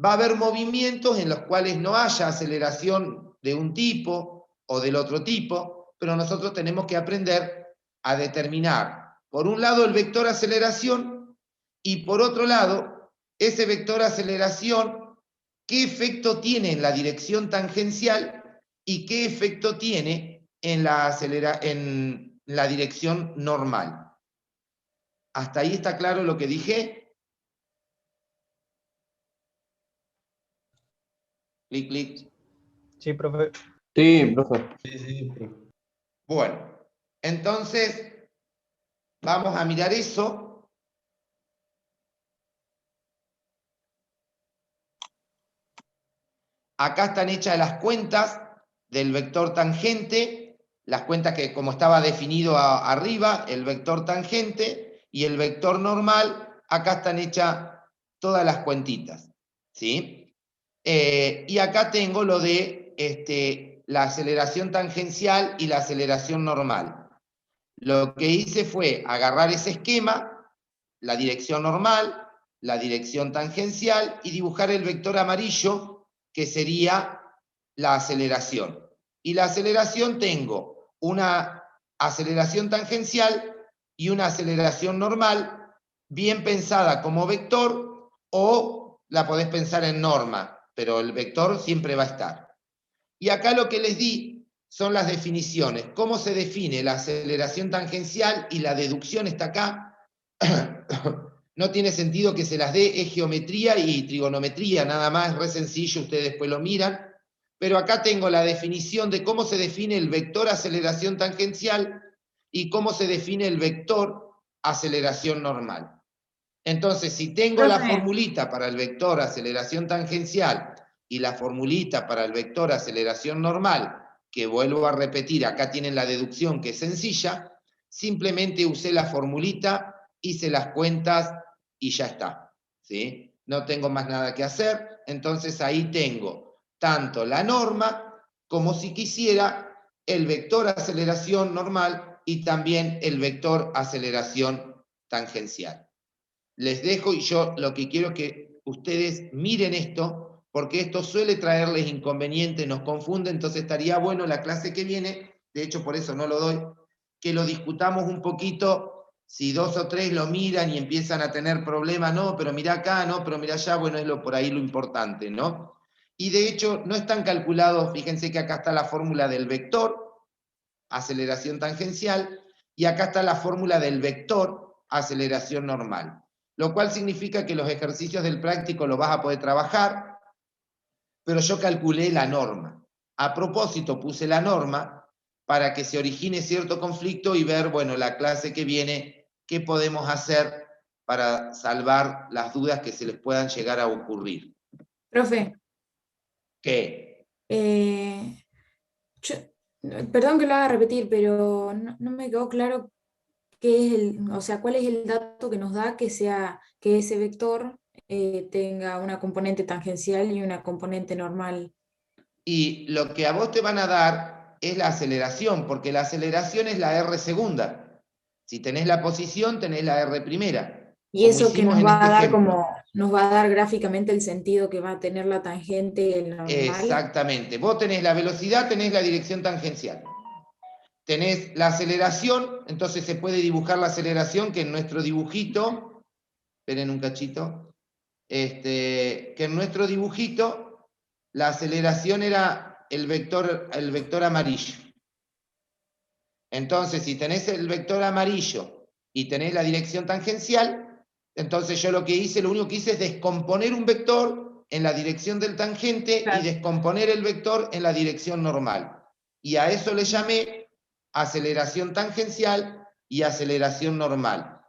Va a haber movimientos en los cuales no haya aceleración de un tipo o del otro tipo, pero nosotros tenemos que aprender a determinar, por un lado, el vector aceleración y por otro lado, ese vector aceleración, qué efecto tiene en la dirección tangencial y qué efecto tiene en la dirección normal. ¿Hasta ahí está claro lo que dije? Clic, clic. Sí, profe. Sí, profe. Sí, profe. Bueno, entonces vamos a mirar eso. Acá están hechas las cuentas del vector tangente, las cuentas que como estaba definido arriba, el vector tangente y el vector normal, acá están hechas todas las cuentitas, ¿sí? Y acá tengo lo de la aceleración tangencial y la aceleración normal. Lo que hice fue agarrar ese esquema, la dirección normal, la dirección tangencial y dibujar el vector amarillo, que sería la aceleración. Y la aceleración tengo una aceleración tangencial y una aceleración normal, bien pensada como vector, o la podés pensar en norma, pero el vector siempre va a estar. Y acá lo que les di son las definiciones. ¿Cómo se define la aceleración tangencial? Y la deducción está acá. No tiene sentido que se las dé, es geometría y trigonometría, nada más, es re sencillo, ustedes después lo miran. Pero acá tengo la definición de cómo se define el vector aceleración tangencial y cómo se define el vector aceleración normal. Entonces, si tengo la formulita para el vector aceleración tangencial y la formulita para el vector aceleración normal, que vuelvo a repetir, acá tienen la deducción que es sencilla, simplemente usé la formulita, hice las cuentas y ya está, ¿sí? No tengo más nada que hacer, entonces ahí tengo tanto la norma como si quisiera el vector aceleración normal y también el vector aceleración tangencial. Les dejo y yo lo que quiero es que ustedes miren esto, porque esto suele traerles inconvenientes, nos confunde, entonces estaría bueno la clase que viene, de hecho por eso no lo doy, que lo discutamos un poquito, si 2 o 3 lo miran y empiezan a tener problemas, no, pero mira acá, no, pero mira allá, bueno, es por ahí lo importante, ¿no? Y de hecho no están calculados, fíjense que acá está la fórmula del vector, aceleración tangencial, y acá está la fórmula del vector, aceleración normal. Lo cual significa que los ejercicios del práctico los vas a poder trabajar, pero yo calculé la norma. A propósito, puse la norma para que se origine cierto conflicto y ver, bueno, la clase que viene, qué podemos hacer para salvar las dudas que se les puedan llegar a ocurrir. Profe. ¿Qué? Perdón que lo haga repetir, pero no me quedó claro qué es o sea, cuál es el dato que nos da que ese vector tenga una componente tangencial y una componente normal. Y lo que a vos te van a dar es la aceleración, porque la aceleración es la R segunda. Si tenés la posición, tenés la R primera. Y eso que nos va a dar nos va a dar gráficamente el sentido que va a tener la tangente normal. Exactamente. Vos tenés la velocidad, tenés la dirección tangencial. Tenés la aceleración, entonces se puede dibujar la aceleración que en nuestro dibujito, esperen un cachito, que en nuestro dibujito la aceleración era el vector amarillo. Entonces, si tenés el vector amarillo y tenés la dirección tangencial, entonces yo lo único que hice es descomponer un vector en la dirección del tangente y descomponer el vector en la dirección normal. Y a eso le llamé aceleración tangencial y aceleración normal.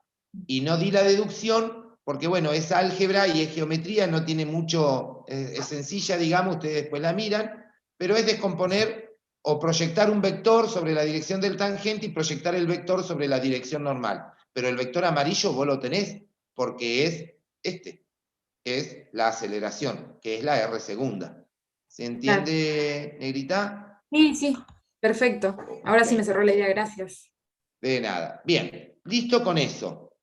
Y no di la deducción porque, bueno, es álgebra y es geometría, no tiene mucho, es sencilla, digamos, ustedes después la miran, pero es descomponer o proyectar un vector sobre la dirección del tangente y proyectar el vector sobre la dirección normal. Pero el vector amarillo vos lo tenés porque es es la aceleración, que es la R segunda. ¿Se entiende, Negrita? Sí, sí, perfecto. Ahora sí me cerró la idea, gracias. De nada. Bien, listo con eso.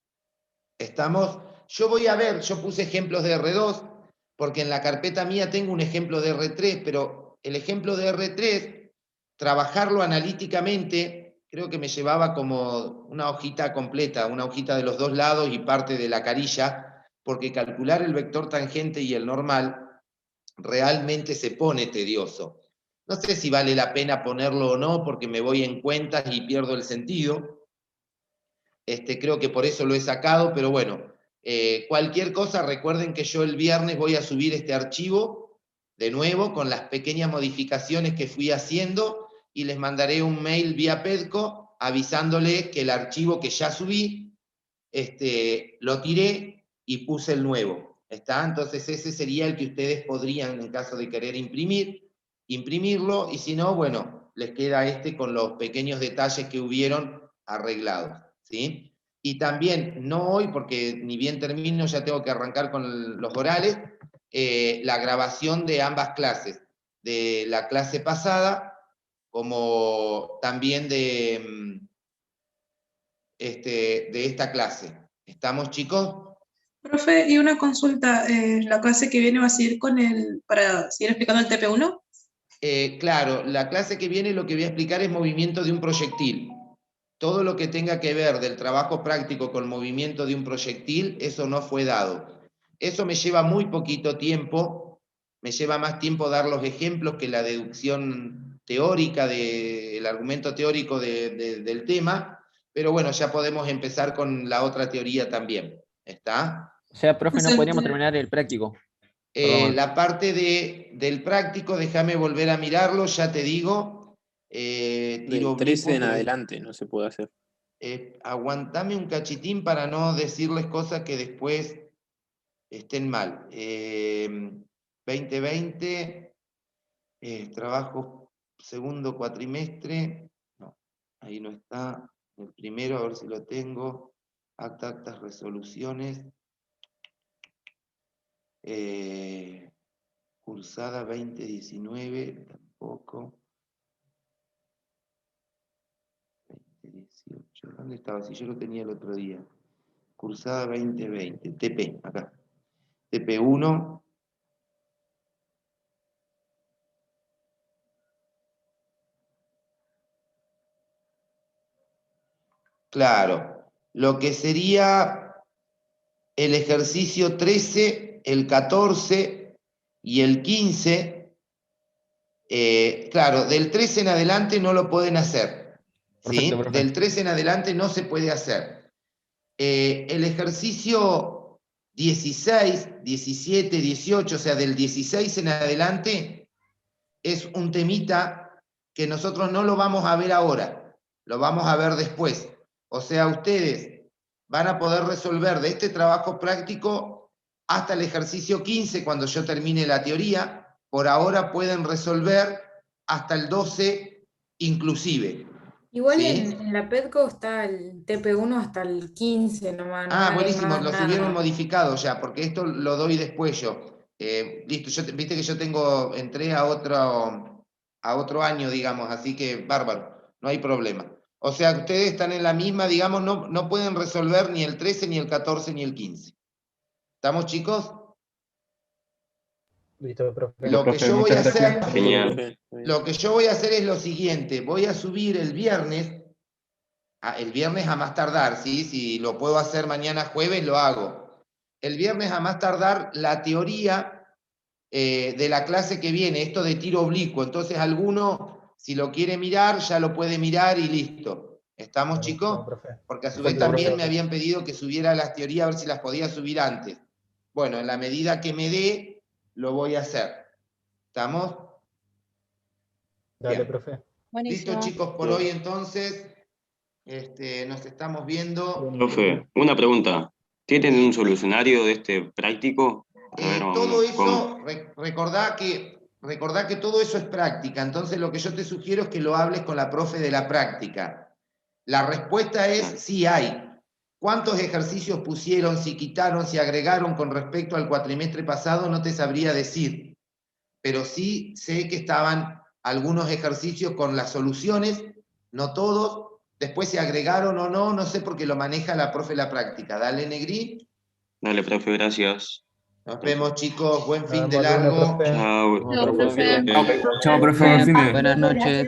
Estamos, yo voy a ver, yo puse ejemplos de R2, porque en la carpeta mía tengo un ejemplo de R3, pero el ejemplo de R3, trabajarlo analíticamente, creo que me llevaba como una hojita completa, una hojita de los dos lados y parte de la carilla, porque calcular el vector tangente y el normal realmente se pone tedioso. No sé si vale la pena ponerlo o no, porque me voy en cuentas y pierdo el sentido. Creo que por eso lo he sacado, pero bueno, cualquier cosa, recuerden que yo el viernes voy a subir este archivo de nuevo con las pequeñas modificaciones que fui haciendo y les mandaré un mail vía Pedco avisándoles que el archivo que ya subí, lo tiré y puse el nuevo. ¿Está? Entonces ese sería el que ustedes podrían, en caso de querer imprimirlo, y si no, bueno, les queda con los pequeños detalles que hubieron arreglados. ¿Sí? Y también, no hoy, porque ni bien termino, ya tengo que arrancar con los orales, la grabación de ambas clases, de la clase pasada, como también de esta clase. ¿Estamos, chicos? Profe, y una consulta, ¿la clase que viene va a seguir para seguir explicando el TP1? Claro, la clase que viene lo que voy a explicar es movimiento de un proyectil. todo lo que tenga que ver del trabajo práctico con movimiento de un proyectil, eso no fue dado. Eso me lleva muy poquito tiempo, me lleva más tiempo dar los ejemplos que la deducción teórica, el argumento teórico del tema, pero bueno, ya podemos empezar con la otra teoría también. ¿Está? O sea, profe, no podríamos terminar el práctico. La parte del práctico, déjame volver a mirarlo, ya te digo. Del 13 en adelante no se puede hacer. Aguantame un cachitín para no decirles cosas que después estén mal. 2020, trabajo segundo cuatrimestre, no, ahí no está. El primero, a ver si lo tengo. Actas, resoluciones. Cursada 2019, tampoco. 2018, ¿dónde estaba? Si yo lo tenía el otro día. Cursada 2020, TP, acá. TP1. Claro, lo que sería el ejercicio 13, el 14 y el 15, claro, del 13 en adelante no lo pueden hacer. ¿Sí? Perfecto, profe. Del 13 en adelante no se puede hacer. El ejercicio 16, 17, 18, o sea, del 16 en adelante, es un temita que nosotros no lo vamos a ver ahora, lo vamos a ver después. O sea, ustedes van a poder resolver de este trabajo práctico hasta el ejercicio 15, cuando yo termine la teoría. Por ahora pueden resolver hasta el 12 inclusive. Igual ¿Sí? en la PEDCO está el TP1 hasta el 15 nomás. No hay Buenísimo, más lo nada. subieron modificado ya, porque esto lo doy después yo. Listo, viste que yo entré a otro año, digamos, así que bárbaro, no hay problema. O sea, ustedes están en la misma, digamos, no pueden resolver ni el 13, ni el 14, ni el 15. ¿Estamos, chicos? Listo, profe. Lo que yo voy a hacer, Genial. lo que yo voy a hacer es lo siguiente, voy a subir el viernes a más tardar, ¿sí? Si lo puedo hacer mañana jueves, lo hago. El viernes a más tardar la teoría de la clase que viene, esto de tiro oblicuo. Entonces alguno, si lo quiere mirar, ya lo puede mirar y listo. ¿Estamos, chicos? Porque a su vez también me habían pedido que subiera las teorías, a ver si las podía subir antes. Bueno, en la medida que me dé, lo voy a hacer. ¿Estamos? Dale, Bien. profe. Listo, chicos, por hoy entonces. Nos estamos viendo. Profe, una pregunta. ¿Tienen un solucionario de este práctico? A ver, Todo eso, ¿cómo? recordá que todo eso es práctica. Entonces lo que yo te sugiero es que lo hables con la profe de la práctica. La respuesta es sí hay. ¿Cuántos ejercicios pusieron, si quitaron, si agregaron con respecto al cuatrimestre pasado? No te sabría decir. Pero sí sé que estaban algunos ejercicios con las soluciones, no todos. Después se agregaron o no, no sé, porque lo maneja la profe de la práctica. Dale, Negri. Dale, profe, gracias. Nos vemos, chicos. Buen fin Nos de vemos lunes, largo. profe. Chao. Chao, profe. Chao, profe. Buen fin de. Buenas noches.